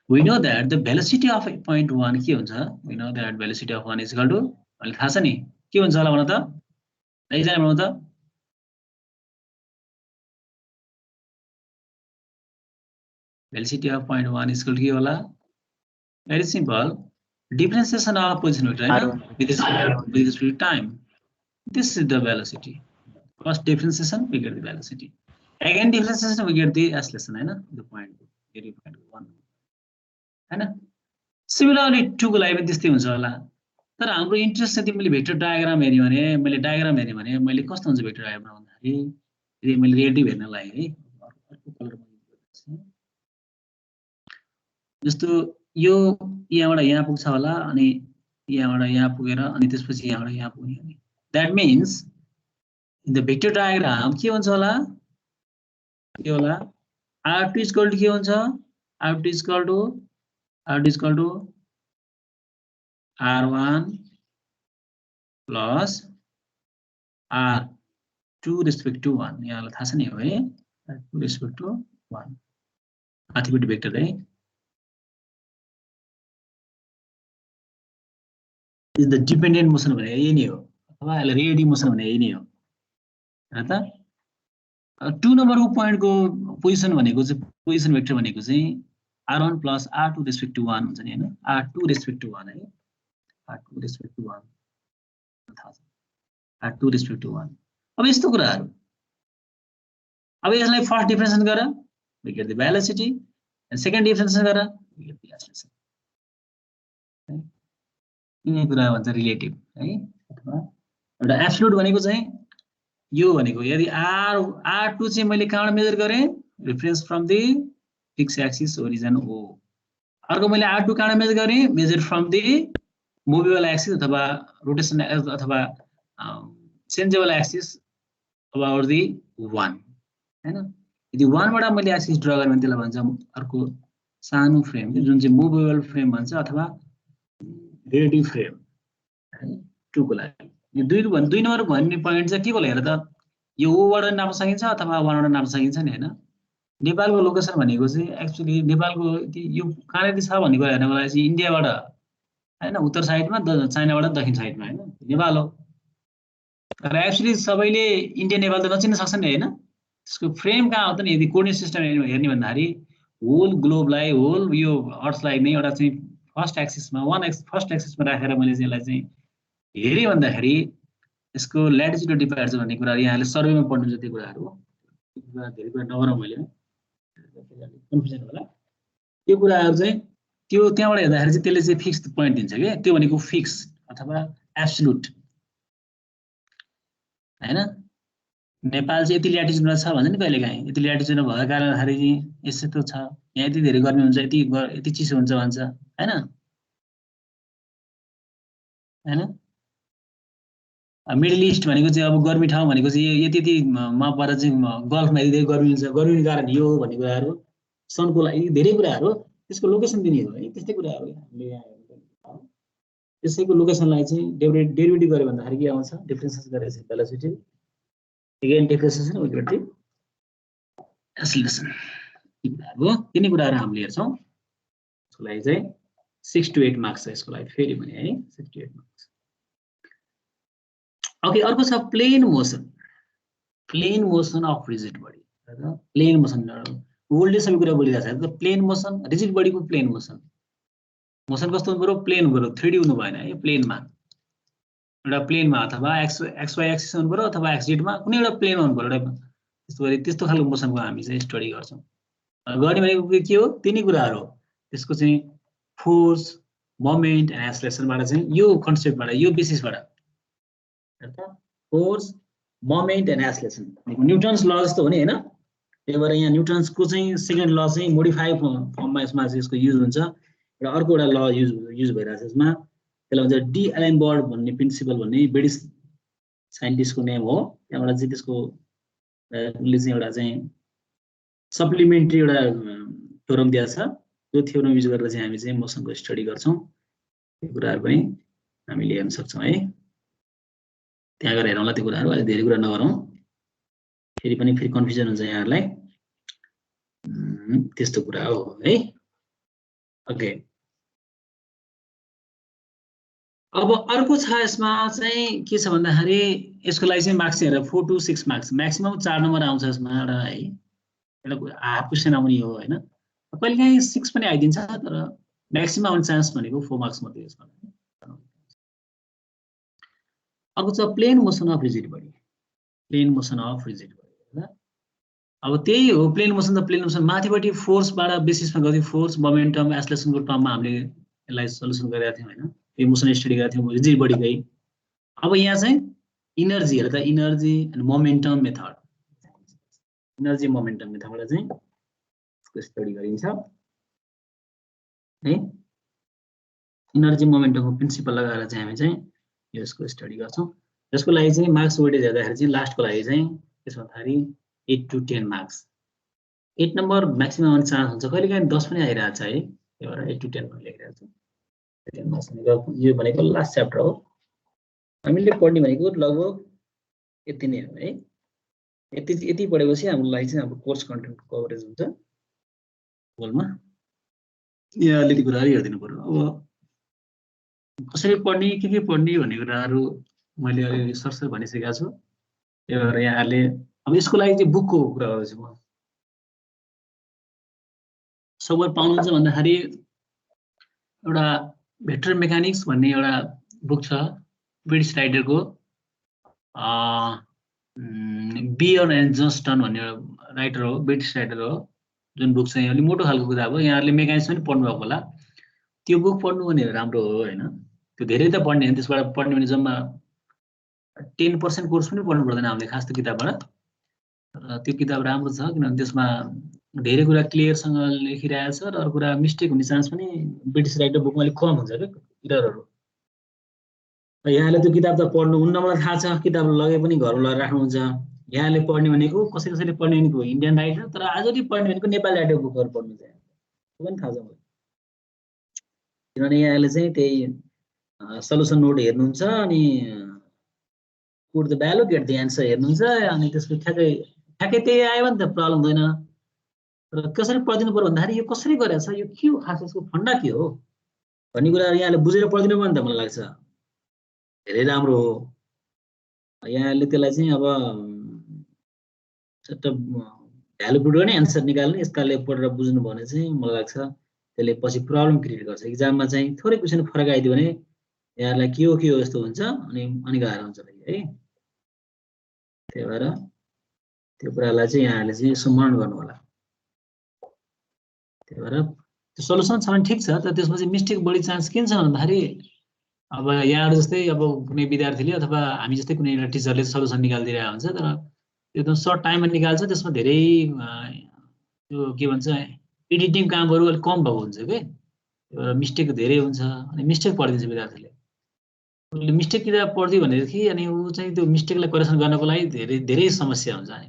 We know that the velocity of point 1 के हुन्छ, we know that velocity of 1 is equal to, अहिले थाहा छ नि के हुन्छ होला भन त, एकजना भन त, velocity of point 1 is equal to के होला, very simple, differentiation of position vector हैन, with respect to time. This is the velocity. First differentiation we get the velocity. Again differentiation we get the acceleration हैन, the point 1 हैन। Similarly 2 को लागि पनि त्यस्तै हुन्छ होला। तर हाम्रो इन्ट्रेस्ट यदि मैले भेक्टर डायग्राम हेर्यो भने, मैले डायग्राम हेर्यो भने मैले कस्तो हुन्छ भेक्टर डायग्राम भन्दाखेरि, यदि मैले रिलेटिभ हेर्न लागि है, अर्को कलर जस्तो यो यहाँबाट यहाँ पुग्छ होला, अनि यहाँबाट यहाँ पुगेर अनि त्यसपछि यहाँबाट यहाँ पुग्ने हो नि। That means in the vector diagram के हुन्छ होला, के होला, R2 इज इक्वल टु के हुन्छ, R2 is equal to R1 plus R2 respect to 1, यहाँलाई थाहा छ नि हो है, R2 रेस्पेक्ट टु 1 माथिपट्टि भेक्टर है। इज द डिपेन्डेन्ट मोसन भने यही नै हो, अथवा यसलाई रिलेटिभ मोसन भने यही नै हो हैन त। 2 नम्बरको पोइन्टको पोजिसन भनेको चाहिँ, पोजिसन भेक्टर भनेको चाहिँ R1 plus R2 respect to 1 हुन्छ नि हैन, R2 रेस्पेक्ट टु 1 है, R2 रेस्पेक्ट टु 1 थाहा छ, R2 रेस्पेक्ट टु 1। अब यस्तो कुराहरु, अब यसलाई फर्स्ट डिफरेन्सिएसन गर, we get the velocity, and second difference गरा we get the acceleration. यिनै कुरा भन्छ रिलेटिभ है अथवा एउटा एब्सोल्युट भनेको चाहिँ यो भनेको यदि r2 चाहिँ मैले कहाँबाट मेजर गरे reference from the fix axis origin O अर्को मैले r2 कहाँबाट मेजर गरे measure from the movable axis अथवा रोटेसन अथवा चेन्जेबल एक्सिस अबाउट द 1 हैन यदि 1 बाट मैले एक्सिस ड्रा गरे भने त्यसलाई भन्छ अर्को सानो फ्रेम जुन चाहिँ मुभेबल फ्रेम भन्छ अथवा रेडी फ्रेम है 2 को लागि यो 2 नम्बर भन्ने पोइन्ट चाहिँ के को हेर त यो ओ बाट नाप्न सकिन्छ अथवा 1 बाट नाप्न सकिन्छ नि हैन नेपालको लोकेसन भनेको चाहिँ एक्चुअली नेपालको यो कहाँनेरि छ भन्ने कुरा हेर्नको लागि चाहिँ इन्डियाबाट हैन उत्तर साइडमा चाइनाबाट दक्षिण साइडमा हैन नेपाल हो र एक्चुअली सबैले इन्डिया नेपाल त नचिन्न सक्छन् नि हैन त्यसको फ्रेम कहाँ हो त नि यदि कोर्डिनेट सिस्टम हेर्ने भन्दाखेरि होल ग्लोबलाई होल यो अर्थलाई नै एउटा चाहिँ फर्स्ट एक्सिसमा फर्स्ट एक्सिसमा राखेर मैले चाहिँ यसलाई चाहिँ हेरे भन्दाखेरि यसको ल्याटिट्युड र डिपार्चर भन्ने कुरा यहाँले सर्वेमा पढ्नुहुन्छ त्यो कुराहरु धेरै कुरा नगरौँ मैले कन्फ्युजन होला त्यो कुराहरु चाहिँ त्यो त्यहाँबाट हेर्दाखेरि चाहिँ त्यसले चाहिँ फिक्स पोइन्ट दिन्छ के त्यो भनेको फिक्स अथवा एब्सोल्युट हैन नेपाल चाहिँ यति ल्याटिट्युडमा छ भन्छ नि कहिलेकाहीँ यति ल्याटिट्युडमा भएको कारणखेरि चाहिँ यस्तो छ यहाँ यति धेरै गर्मी हुन्छ यति चिसो हुन्छ भन्छ हैन हैन मिडल इस्ट भनेको चाहिँ अब गर्मी ठाउँ भनेको चाहिँ यति मा पर चाहिँ गल्फमा यति धेरै गर्मी हुन्छ गर्मीको कारण यो भन्ने कुराहरु सनको लागि धेरै कुराहरु त्यसको लोकेसन दिने हो है त्यस्तै कुराहरु हामीले यहाँ त्यसैको लोकेसनलाई चाहिँ डेरिभेटिभ गरे भन्दाखेरि के आउँछ डिफरेन्सेस गरेपछि velocity again differentiation we get the acceleration हो तिनै कुराहरु हामीले हेर्छौं यसको लागि चाहिँ 6 to 8 मार्क्स छ यसको लागि फेरि पनि है 6 to 8 मार्क्स ओके अर्को छ plane motion of rigid body र प्लेन मोसन ओल्डले सबै कुरा बोलिरहेछ त प्लेन मोसन रिजिड बडीको प्लेन मोसन कस्तो हुनु पर्यो प्लेन हुनु पर्यो 3D हुनु भएन है प्लेनमा एउटा प्लेनमा अथवा xy एक्सिस हुनु पर्यो अथवा xz मा कुनै एउटा प्लेन हुनु पर्यो एउटा त्यस्तो खालको मोसनको हामी चाहिँ स्टडी गर्छौं गर्ने भनेको के हो तिनै कुराहरु हो त्यसको चाहिँ फोर्स मोमेन्ट एन्ड एक्सेलरेसनबाट चाहिँ यो कन्सेप्टबाट यो बेसिसबाट हैन force moment and acceleration Newton's ल जस्तो हो नि हैन त्यही भएर यहाँ न्यूटन्सको चाहिँ सेकेन्ड ल चाहिँ मोडिफाई फर्ममा यसमा चाहिँ यसको युज हुन्छ र अर्को एउटा ल युज भइरहेछ यसमा त्यसलाई भन्छ डी एलेनबर्ग भन्ने प्रिन्सिपल भन्ने ब्रिटिश साइन्टिस्टको नेम हो त्यहाँबाट चाहिँ त्यसको उले चाहिँ एउटा चाहिँ सप्लिमेन्टरी एउटा थ्योरम दिएको छ त्यो थ्योरम युज गरेर चाहिँ हामी चाहिँ मोसनको स्टडी गर्छौं त्यो कुराहरु पनि हामीले हेर्न सक्छौं है त्यहाँ गएर हेरौँला त्यो कुराहरु अलि धेरै कुरा नगरौँ फेरि कन्फ्युजन हुन्छ यहाँहरुलाई त्यस्तो कुरा हो है ओके अब अर्को छ यसमा चाहिँ के छ भन्दाखेरि यसको लागि चाहिँ मार्क्स हेरेर 4 to 6 मार्क्स म्याक्सिमम 4 नम्बर आउँछ यसमा एउटा है एउटा हाफ क्वेशन आउने हो हैन कहिलेकाहीँ 6 पनि आइदिन्छ तर म्याक्सिमम आउने चान्स भनेको 4 मार्क्स मात्रै यसमा अर्को छ plane motion of rigid body हैन अब त्यही हो प्लेन मोसन माथिपट्टि फोर्सबाट बेसिसमा गर्थ्यो फोर्स मोमेन्टम एक्सेलरेसनको टर्ममा हामीले यसलाई सल्युसन गरेका थियौं हैन इमोसन स्टडी गरेका थियौं रिजिड बडीकै अब यहाँ चाहिँ इनर्जी हेर्दा energy and momentum method energy momentum मेथडबाट चाहिँ यसको स्टडी गरिन्छ है इनर्जी मोमेन्टमको प्रिन्सिपल लगाएर चाहिँ हामी चाहिँ यसको स्टडी गर्छौं यसको लागि चाहिँ मार्क्स वेटेज हेर्दाखेरि चाहिँ लास्टको लागि चाहिँ त्यसमा थारी 8 to 10 मार्क्स 8 नम्बर म्याक्सिमम आउने चान्स हुन्छ कहिलेकाहीँ 10 पनि आइरहेछ है त्यही भएर 8 to 10 पनि लेखिरहेको छु यो भनेको लास्ट च्याप्टर हो हामीले पढ्ने भनेको लगभग यति नै हो है यति पढेपछि हाम्रो लागि चाहिँ अब कोर्स कन्टेन्ट कभरेज हुन्छ गोलमा यहाँ अलिकति कुराहरु हेर्दिनु पर्यो अब कसरी पढ्ने के पढ्ने भन्ने कुराहरु मैले अलि सरसर भनिसकेको छु त्यही भएर यहाँहरुले अब यसको लागि चाहिँ बुकको कुरा गर्छु म सबैले पाउनुहुन्छ भन्दाखेरि एउटा भेक्टर मेकानिक्स भन्ने एउटा बुक छ ब्रिटिश राइटरको बियर एन्ड जस्टन भन्ने एउटा राइटर हो ब्रिटिश राइटर हो जुन बुक चाहिँ अलि मोटो खालको किताब हो, यहाँहरूले मेकानिक्स पनि पढ्नु भएको होला, त्यो बुक पढ्नु भने राम्रो हो हैन। त्यो धेरै त पढ्ने हैन, त्यसबाट पढ्ने भने जम्मा 10% कोर्स पनि पढ्नु पर्दैन हामीले खास त्यो किताबबाट। त्यो किताब राम्रो छ किनभने त्यसमा धेरै कुरा क्लियरसँग लेखिरहेको छ र अरू कुरा मिस्टेक हुने चान्स पनि ब्रिटिस राइटर बुकमा अलिक कम हुन्छ क्या इररहरू। यहाँले त्यो किताब त पढ्नु हुन्न मलाई थाहा छ, किताब लगे पनि घरमा लगेर राख्नुहुन्छ। यहाँले पढ्ने भनेको कसैले पढ्ने भनेको इन्डियन राइटर, तर आजले पढ्ने भनेको नेपाली राइटर बुकहरू पढ्नु चाहिँ त्यो पनि थाहा छ मलाई। किनभने यहाँले चाहिँ त्यही सल्युसन नोट हेर्नुहुन्छ अनि put the value get the answer हेर्नुहुन्छ, अनि त्यसको ठ्याक्कै त्यही आयो भने त प्रब्लम हुँदैन। तर कसरी पढिदिनु पर्यो भन्दाखेरि यो कसरी गरेको छ, यो के हो, खास यसको फन्डा के हो भन्ने कुरा यहाँले बुझेर पढिदिनु भयो नि त मलाई लाग्छ धेरै राम्रो हो। यहाँले त्यसलाई चाहिँ अब भ्यालु पुट गर्ने एन्सर निकाल्ने यसकाले पढेर बुझ्नु भने चाहिँ मलाई लाग्छ त्यसले पछि प्रब्लम क्रिएट गर्छ। इक्जाममा चाहिँ थोरै क्वेसन फरक आइदियो भने यहाँलाई के हो यस्तो हुन्छ अनि गाह्रो हुन्छ है। त्यही भएर त्यो कुरालाई चाहिँ यहाँले चाहिँ सम्मान गर्नु होला। त्यही भएर त्यो सल्युसन छ भने ठिक छ, तर त्यसमा चाहिँ मिस्टेक बढी चान्स किन छ भन्दाखेरि अब यहाँहरू जस्तै अब कुनै विद्यार्थीले अथवा हामी जस्तै कुनै एउटा टिचरले सल्युसन निकालिदिरहेको हुन्छ, तर एकदम सर्ट टाइममा निकाल्छ, त्यसमा धेरै त्यो के भन्छ एडिटिङ कामहरू अलिक कम भएको हुन्छ कि मिस्टेक धेरै हुन्छ अनि मिस्टेक पढिदिन्छ विद्यार्थीले। उसले मिस्टेक किताब पढ्दियो भनेदेखि अनि ऊ चाहिँ त्यो मिस्टेकलाई करेक्सन गर्नको लागि धेरै समस्या हुन्छ। अनि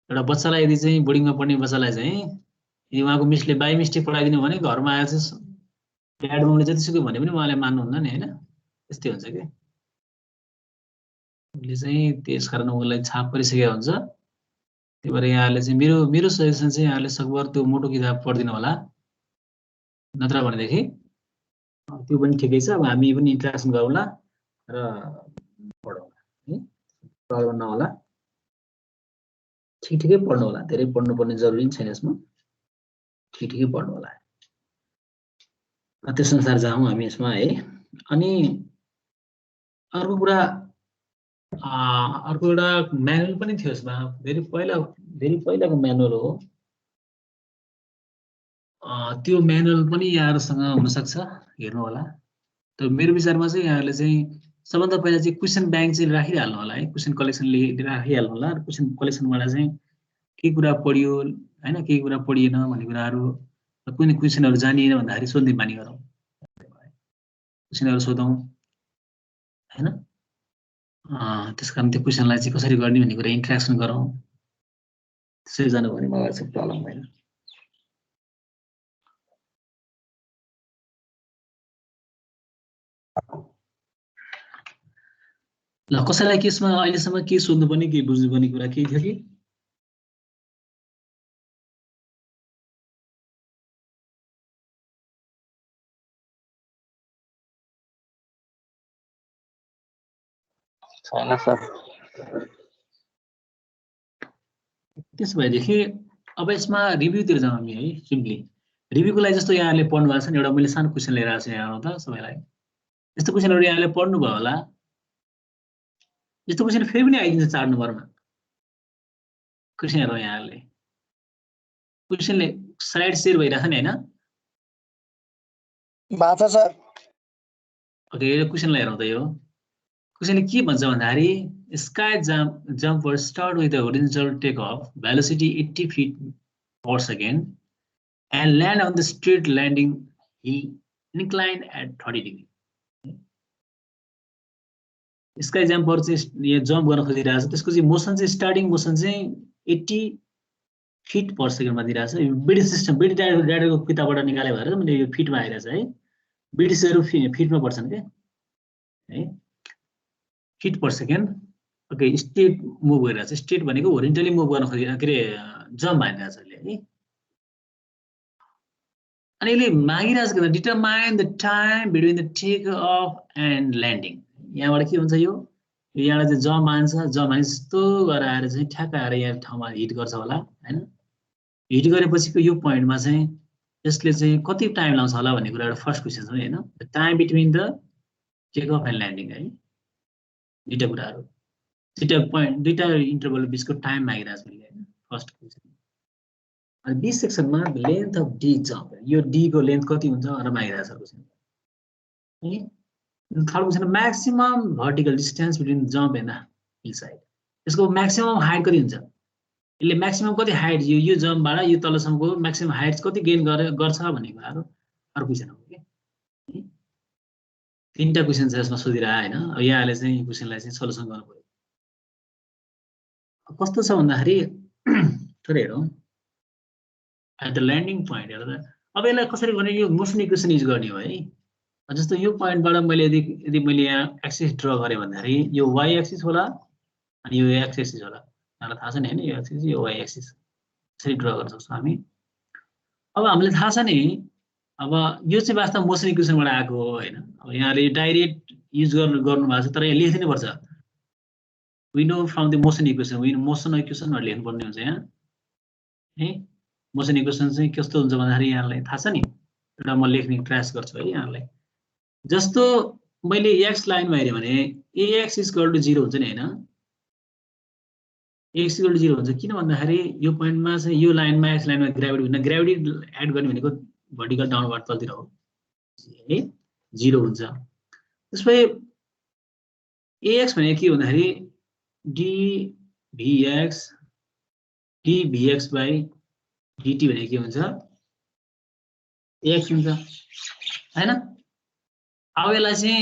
एउटा बच्चालाई यदि चाहिँ बोर्डिङमा पढ्ने बच्चालाई चाहिँ यदि उहाँको मिसले बाई मिस्टेक पढाइदिनु भने घरमा आएर चाहिँ एडमोनले जतिसुकै भने पनि उहाँले मान्नुहुन्न नि हैन, त्यस्तै हुन्छ कि उसले चाहिँ त्यस कारण उसलाई छाप परिसकेको हुन्छ। त्यही भएर यहाँहरूले चाहिँ मेरो सजेसन चाहिँ यहाँले सकभर त्यो मोटो किताब पढिदिनु होला, नत्र भनेदेखि त्यो पनि ठिकै छ। अब हामी पनि इन्ट्रेक्सन गरौँला र पढौँला है, प्रब्लम नहोला, ठिकै पढ्नु होला, धेरै पढ्नुपर्ने जरुरी छैन यसमा, ठिकै पढ्नु होला। त्यस अनुसार जाउँ हामी यसमा है। अनि अर्को कुरा अर्को एउटा म्यानुअल पनि थियो यसमा, धेरै पहिलाको म्यानुअल हो। त्यो म्यानुअल पनि यहाँहरूसँग हुनसक्छ, हेर्नु होला। तर मेरो विचारमा चाहिँ यहाँहरूले चाहिँ सबभन्दा पहिला चाहिँ क्वेसन ब्याङ्क चाहिँ राखिहाल्नु होला है, क्वेसन कलेक्सन राखिहाल्नु होला। क्वेसन कलेक्सनबाट चाहिँ के कुरा पढियो हैन, के कुरा पढिएन भन्ने कुराहरू, कुनै क्वेसनहरू जानिएन भन्दाखेरि सोध्ने बानी गरौँ, क्वेसनहरू सोधौँ हैन। त्यस कारण त्यो क्वेसनलाई चाहिँ कसरी गर्ने भन्ने कुरा इन्ट्रेक्सन गरौँ, त्यसरी जानु भने मलाई चाहिँ प्रब्लम भएन। ल कसैलाई केसमा अहिलेसम्म के सोध्नुपर्ने के बुझ्नुपर्ने कुरा केही थियो कि? छैन सर। त्यसो भएदेखि अब यसमा रिभ्यूतिर जाउँ हामी है। सिम्पली रिभ्यूको लागि जस्तो यहाँहरूले पढ्नु भएको छ नि, एउटा मैले सानो क्वेसन लिएर आएको छु यहाँ त सबैलाई। यस्तो क्वेसनहरू यहाँले पढ्नुभयो होला, यस्तो क्वेसन फेरि पनि आइदिन्छ 4 नम्बरमा। क्वेसन हेरौँ यहाँहरूले, क्वेसनले स्लाइड सेयर भइरहेछ नि हैन? भएको छ सर। ओके, यो क्वेसनलाई हेरौँ त। यो क्वेसनले के भन्छ भन्दाखेरि sky jumper start with a horizontal take off velocity 80 feet per second and land on the straight landing inclined at 30 degree. Sky jumper चाहिँ यो जम्प गर्न खोजिरहेको छ, त्यसको चाहिँ मोसन चाहिँ स्टार्टिङ मोसन चाहिँ 80 feet per second मा दिइरहेको छ। ब्रिटिस सिस्टम, ब्रिटिस डाइरेक्टरको किताबबाट निकाले भएर मैले यो फिटमा आइरहेछ है। ब्रिटिसहरू फिटमा पढ्छन् क्या है, fit per second. Okay, state move गरिरहेछ। स्टेट भनेको होरिजोन्टली मुभ गर्न खोजिरहेको, के अरे जम्प हानिरहेछ अहिले है। अनि यसले मागिरहेछ कि determine the time between the take off and landing. यहाँबाट के हुन्छ, यो यहाँबाट चाहिँ जम्प हान्छ, जम्प हाने जस्तो गरेर आएर चाहिँ ठ्याक्क आएर यहाँ ठाउँमा हिट गर्छ होला हैन। हिट गरेपछिको यो पोइन्टमा चाहिँ यसले चाहिँ कति टाइम लाग्छ होला भन्ने कुरा एउटा फर्स्ट क्वेसन छ हैन। Time between the take off and landing है, दुईटा कुराहरू, दुईटा पोइन्ट, दुईटा इन्टरभल बिचको टाइम मागिरहेछ हैन फर्स्ट क्वेसन। अनि बी सेक्सनमा लेन्थ अफ डी जम्प, यो डी को लेन्थ कति हुन्छ भनेर मागिरहेको छ क्वेसन है। Third question maximum vertical distance between jump and hill side, यसको म्याक्सिमम हाइट कति हुन्छ, यसले म्याक्सिमम कति हाइट यो जम्पबाट यो तलसम्मको म्याक्सिमम हाइट कति गेन गर्छ भन्ने कुराहरू अर्को क्वेसन हो कि। तीनटा क्वेसन छ यसमा सोधिरह हैन। अब यहाँले चाहिँ यो क्वेसनलाई चाहिँ सल्युसन गर्नु पर्यो। कस्तो छ भन्दाखेरि थोरै हेरौँ एट द ल्यान्डिङ पोइन्ट हेर्दा अब यसलाई कसरी गर्ने, यो मोसन इक्वेसन युज गर्ने हो है। जस्तो यो पोइन्टबाट मैले यदि मैले यहाँ एक्सिस ड्र गरेँ भन्दाखेरि यो वाइ एक्सिस होला अनि यो एक्स एक्सिस होला, यहाँलाई थाहा छ नि हैन, यो एक्सिस यो वाइ एक्सिस यसरी ड्र गर्न सक्छौँ हामी। अब हामीले थाहा छ नि अब यो चाहिँ वास्तव मोसन इक्वेसनबाट आएको हो हैन। अब यहाँले डाइरेक्ट युज गर्नु भएको छ तर यहाँ लेखिदिनु पर्छ we know from the motion equation, we motion equation भनेर लेख्नु पर्ने हुन्छ यहाँ है। मोसन इक्वेसन चाहिँ कस्तो हुन्छ भन्दाखेरि यहाँलाई थाहा छ नि, एउटा म लेख्ने प्रयास गर्छु है यहाँलाई। जस्तो मैले एक्स लाइनमा हेरेँ भने ax इक्वल टु 0 हुन्छ नि हैन, x इक्वल टु 0 हुन्छ। किन भन्दाखेरि यो पोइन्टमा चाहिँ यो लाइनमा एक्स लाइनमा ग्राभिटी हुँदैन, ग्राभिटी एड गर्ने भनेको भर्टिकल डाउनवर्ड तलतिर हो है, 0 हुन्छ। त्यसपछि ax भनेको के भन्दाखेरि dvx बाई dt भनेको के हुन्छ ax हुन्छ हैन। अब यसलाई चाहिँ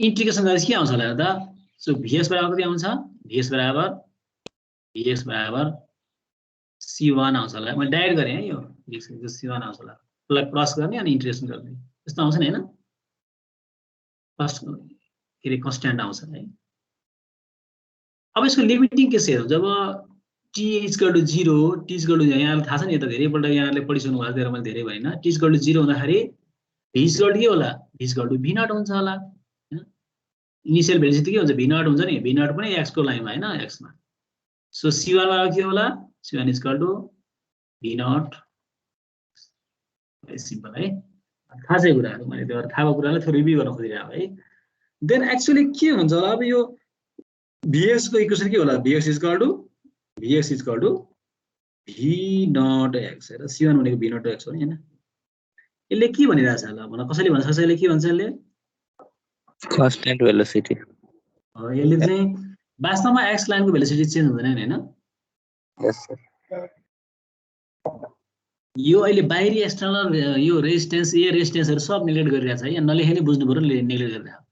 इन्टिग्रेसन गरेपछि के आउँछ होला त, सो vs बराबर कति आउँछ, vs बराबर c1 आउँछ होला। मैले डाइरेक्ट गरेँ है, यो c1 आउँछ होला, यसलाई प्लस गर्ने अनि इन्टिग्रेसन गर्ने यस्तो आउँछ नि हैन, फर्स्ट के रे कन्स्ट्यान्ट आउँछ है। अब यसको लिमिटिङ के छ हेरौँ, जब t equal to 0 t equal to यहाँलाई थाहा छ नि, यो त धेरैपल्ट यहाँले पढिसक्नु भएको थियो, मैले धेरै भएन। t इक्वल टु 0 हुँदाखेरि v इक्वल टु के होला, v इक्वल टु v0 हुन्छ होला हैन। इनिशियल भेलोसिटी के हुन्छ v0 हुन्छ नि, v0 पनि x को लाइनमा हैन, x मा। सो c1 बराबर के होला, c1 equal to v0, simple है। थाहा छ कुराहरु, मैले त्यो थाहा भएको कुरालाई थोरै रिभ्यु गर्न खोजिरहेको है। देन एक्चुअली के हुन्छ होला, अब यो vx को इक्वेसन के होला, vx equal to v0 x र c1 भनेको v0 x हो नि हैन। यसले के भनिरहेछ होला भन, कसैले भन्छ, कसैले के भन्छ यसले कन्स्ट्यान्ट भेलोसिटी। यसले चाहिँ वास्तवमा x लाइनको भेलोसिटी चेन्ज हुँदैन हैन। यस सर। यो अहिले बाहिरी एक्सटर्नल यो रेजिस्टेन्स ए रेजिस्टेन्सहरु सब नेग्लेक्ट गरिरहेछ है, नलेखे नि बुझ्नु पर्यो, नेग्लेक्ट गरिरहेछ।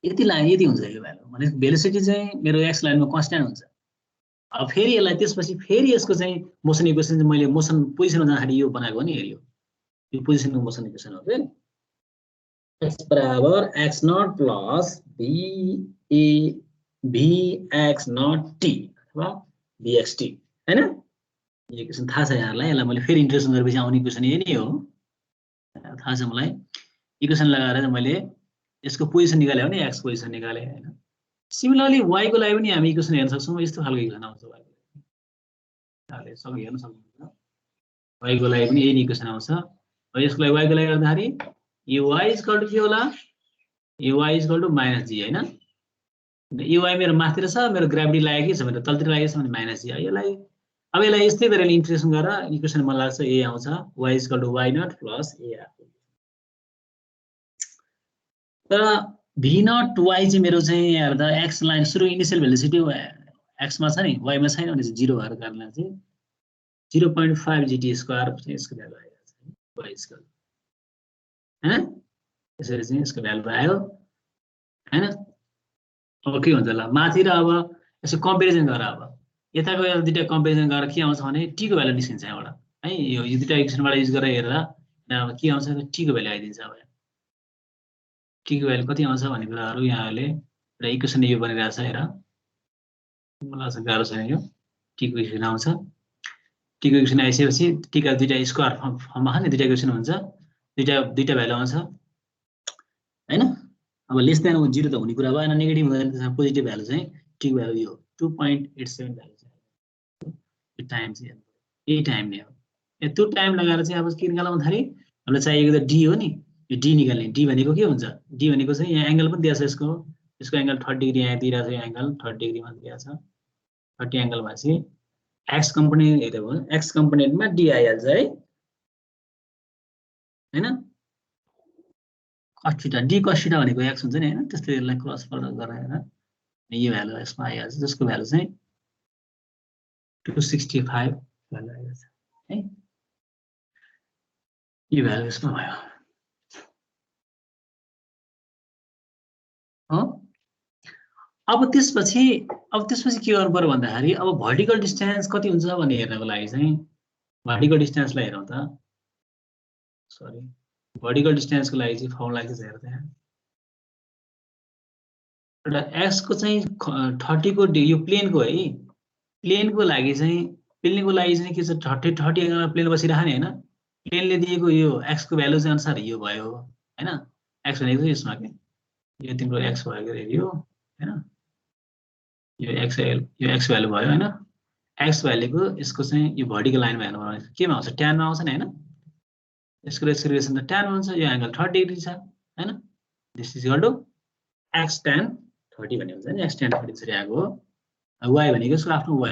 यति हुन्छ यो भ्यालु भने भेलोसिटी चाहिँ मेरो x लाइनमा कन्स्ट्यान्ट हुन्छ। अब फेरि यसलाई त्यसपछि फेरि यसको चाहिँ मोसन इक्वेसन चाहिँ मैले मोसन पोजिसनमा जाँदाखेरि यो बनाएको नि, हेरियो यो पोजिसनको मोसन इक्वेसन हो के, x बराबर x0 प्लस vx0 t अथवा vxt हैन। यो इक्वेसन थाहा छ यहाँलाई, यसलाई मैले फेरि इन्टिग्रेसन गरेपछि आउने इक्वेसन यही नै हो, थाहा छ मलाई। इक्वेसन लगाएर मैले यसको पोजिसन निकाले हो नि, x पोजिसन निकाले हैन। सिमिलरली y को लागि पनि हामी इक्वेसन हेर्न सक्छौं, यस्तो खालको इक्वेसन आउँछ y को लागि, यसले हेर्न सक्नुहुन्छ y को लागि पनि यही इक्वेसन आउँछ। र यसको लागि y को लागि गर्दाखेरि यो y इक्वल टु के होला, यो y इक्वल टु -g हैन। यो y मेरो माथितिर छ, मेरो ग्राभिटी लागेको छ भने तलतिर लागेको छ भने -g। यसलाई अब यसलाई यस्तै गरेर इन्टिग्रेसन गरेर इक्वेसन मलाई लाग्छ a आउँछ, y equal to y0 plus a। तर v0 y चाहिँ मेरो चाहिँ हेर्दा x लाइन सुरु इनिशियल भेलोसिटी x मा छ नि, y मा छैन भने चाहिँ 0 भएको कारणले चाहिँ 0.5 gt स्क्वायर चाहिँ यसको भ्यालु आइरहेछ y इक्वल हैन। यसरी चाहिँ यसको भ्यालु आयो हैन। अब के हुन्छ ल, माथि र अब यसो कम्पेरिजन गरेर अब यताको यो दुईटा कम्पेरिजन गरेर के आउँछ भने t को भ्यालु निस्किन्छ यहाँबाट है। यो दुईटा इक्वेसनबाट युज गरेर हेरेर अब के आउँछ, t को भ्यालु आइदिन्छ। अब t को भ्यालु कति आउँछ भन्ने कुराहरु यहाँले एउटा इक्वेसन यो बनिरहेछ हेर, मलाई चाहिँ गाह्रो छैन यो। t को इक्वेसन आउँछ, t को इक्वेसन आइसकेपछि t का दुईटा स्क्वायर फर्ममा छ नि, दुईटा इक्वेसन हुन्छ, दुईटा भ्यालु आउँछ हैन। अब लेस देन 0 त हुने कुरा भएन, नेगेटिभ हुँदैन, त्यसमा पोजिटिभ भ्यालु चाहिँ t को भ्यालु यो 2.87 भ्यालु चाहिँ यो टाइम चाहिँ यही टाइम नै हो। त्यो टाइम लगाएर चाहिँ अब के निकाल्नु भन्दाखेरि हामीलाई चाहिएको त d हो नि, यो d निकाल्ने। d भनेको के हुन्छ, d भनेको चाहिँ यहाँ एंगल पनि दिएको छ, यसको एंगल 30 डिग्री यहाँ दिइरहेको छ, यो एंगल 30 डिग्रीमा दिएको छ, 30 एंगल भएपछि एक्स कम्पोनेन्ट हेर्यो भने एक्स कम्पोनेन्टमा डी आइहाल्छ है हैन cos theta D cos theta भनेको एक्स हुन्छ नि हैन त्यस्तै यसलाई क्रस प्रोडक्ट गरेर यो भ्यालु यसमा आइहाल्छ जसको भ्यालु चाहिँ 265 भ्यालु आइहाल्छ है यो भ्यालु यसमा भयो हो अब त्यसपछि के गर्नु पर्यो भन्दाखेरि अब भर्टिकल डिस्टेन्स कति हुन्छ भन्ने हेर्नको लागि चाहिँ भर्टिकल डिस्टेन्सलाई हेरौँ त सरी भर्टिकल डिस्टेन्सको लागि चाहिँ फर्मुला के छ हेर त यहाँ एउटा x को चाहिँ 30 को यो प्लेनको है प्लेनको लागि चाहिँ के छ 30 एंगलमा प्लेन बसिराख्ने हैन प्लेनले दिएको यो x को भ्यालु चाहिँ अनुसार यो भयो हैन x भनेको चाहिँ यसमा के यो तिम्रो x भएको रे यो हैन यो x भ्यालु भयो हैन x भ्यालुको यसको चाहिँ यो भर्टिकल लाइनमा हेर्नु पर्ने केमा आउँछ tan मा आउँछ नि हैन यसको एक्सप्रेसन त tan हुन्छ यो एंगल 30 डिग्री छ हैन this is equal to x tan 30 भन्ने हुन्छ नि x tan 30 चाहिँ आएको हो y भनेको यसको आफ्नो y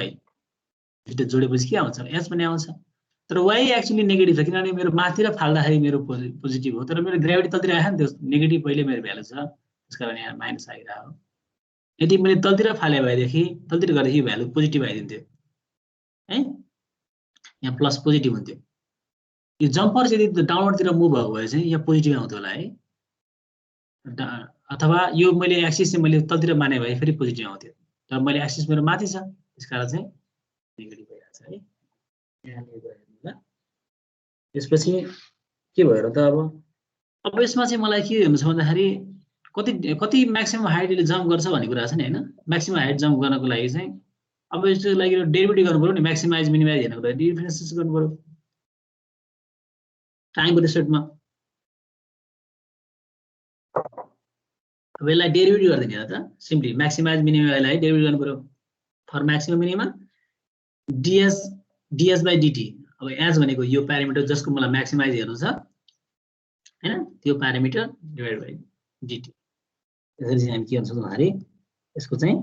दुईटा जोडेपछि के आउँछ h भन्ने आउँछ तर y एक्चुअली नेगेटिभ छ किनभने मेरो माथि र फाल्दाखेरि मेरो पोजिटिभ हो तर मेरो ग्रेभिटी तलतिर आयो नि त्यो नेगेटिभ पहिले मेरो भ्यालु छ त्यसकारण यहाँ माइनस आइरहेको हो यदि मैले तलतिर फाले भएदेखि तलतिर गर्दाखेरि यो भ्यालु पोजिटिभ आइदिन्थ्यो है यहाँ प्लस पोजिटिभ हुन्थ्यो यो जम्पर यदि डाउनवर्डतिर मुभ भएको भए चाहिँ यहाँ पोजिटिभ आउँथ्यो होला है अथवा यो मैले एक्सिस चाहिँ मैले तलतिर माने भए फेरि पोजिटिभ आउँथ्यो तर मैले एक्सिस मेरो माथि छ त्यसकारण चाहिँ नेगेटिभ भइरहेछ है यहाँ त्यसपछि के भयो त अब यसमा चाहिँ मलाई के हुन्छ भन्दाखेरि कति म्याक्सिमम हाइटले जम्प गर्छ भन्ने कुरा छ नि हैन म्याक्सिमम हाइट जम्प गर्नको लागि चाहिँ अब यसको लागि डेरिभेटिभ गर्नु पर्यो नि म्याक्सिमाइज मिनिमाइज हेर्नको लागि डिफरेन्सिएसन गर्नु पर्यो टाइमको रिस्पेक्टमा अब यसलाई डेरिभेटिभ गर्दैन त सिम्पली म्याक्सिमाइज मिनिमाइजलाई डेरिभेटिभ गर्नु पर्यो for maximum minimum ds by dt अब h भनेको यो प्यारामिटर जसको मलाई म्याक्सिमाइज हेर्नु छ हैन त्यो प्यारामिटर डिभाइड बाइ dt यसरी चाहिँ हामी के गर्न सक्छौँ भने यसको चाहिँ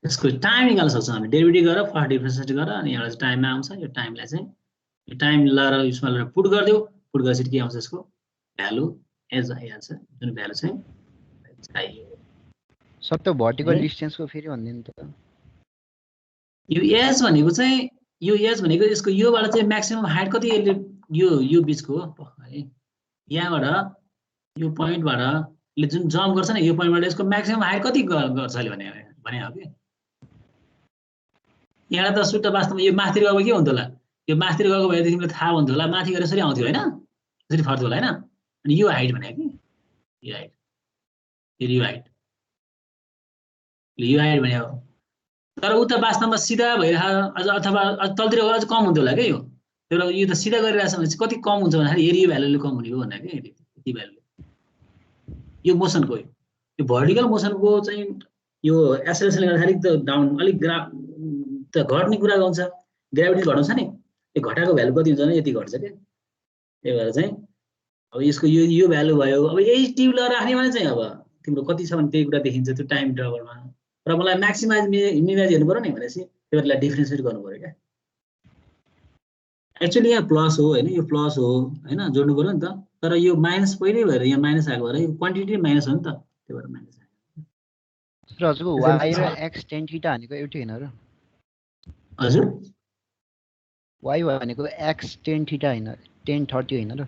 यसको टाइम निकाल्न सक्छौँ हामी डेरिभेटिभ गरेर फर्स्ट डिफरेन्सिएट गरेर अनि एउटा टाइममा आउँछ यो टाइमलाई चाहिँ यो टाइम लगाएर यसमा पुट गरिदियो पुट गरेपछि के आउँछ यसको भ्यालु एज आइहाल्छ जुन भ्यालु चाहिँ चाहियो सर त भर्टिकल डिस्टेन्सको फेरि भन्दिनु त यो एज भनेको चाहिँ यो एज भनेको यसको योबाट चाहिँ म्याक्सिमम हाइट कति यो बीचको हो है यहाँबाट यो पोइन्टबाट ले जुन जम्प गर्छ नि यो पोइन्टबाट यसको म्याक्सिमम हाइट कति गर्छ ले भने हो कि यहाँ त सुट्टा वास्तवमा यो माथि गएको के हुन्थ्यो होला यो माथि गएको भए तिमीलाई थाहा हुन्थ्यो होला माथि गएर यसरी आउँथ्यो हैन यसरी फर्थ्यो होला हैन अनि यो हाइट भने कि यो हाइट भने हो तर उता वास्तवमा सिधा भइरहेको अथवा तलतिर अझ कम हुन्थ्यो होला के यो तर यो त सिधा गरिरहेछ भने कति कम हुन्छ भन्दाखेरि एरिया भ्यालुले कम हुने हो भन्दा के यति भ्यालुले यो मोसनको यो भर्टिकल मोसनको चाहिँ यो एक्सेलरेसनले गर्दाखेरि त डाउन अलिक त घट्ने कुरा गर्छ ग्राभिटी घटाउँछ नि यो घटाएको भ्यालु कति हुन्छ भने यति घट्छ के त्यही भएर चाहिँ अब यसको यो भ्यालु भयो अब यही टिप लगाएर राख्ने भने चाहिँ अब तिम्रो कति छ भने त्यही कुरा देखिन्छ त्यो टाइम इन्टरभलमा र मलाई म्याक्सिमाइज मिनिमाइज हेर्नु पर्यो नि भनेपछि त्यसलाई डिफरेन्सिएट गर्नु पर्यो क्या एक्चुअली यहाँ प्लस हो हैन यो प्लस हो हैन जोड्नु पर्यो नि त तर यो माइनस पहिले भएर यहाँ माइनस आएको भएर यो क्वान्टिटी माइनस हो नि त त्यही भएर माइनस आयो सर हजुरको y र x tan थीटा भनेको एउटै हैन र हजुर y भनेको x tan थीटा हैन tan 30 हैन र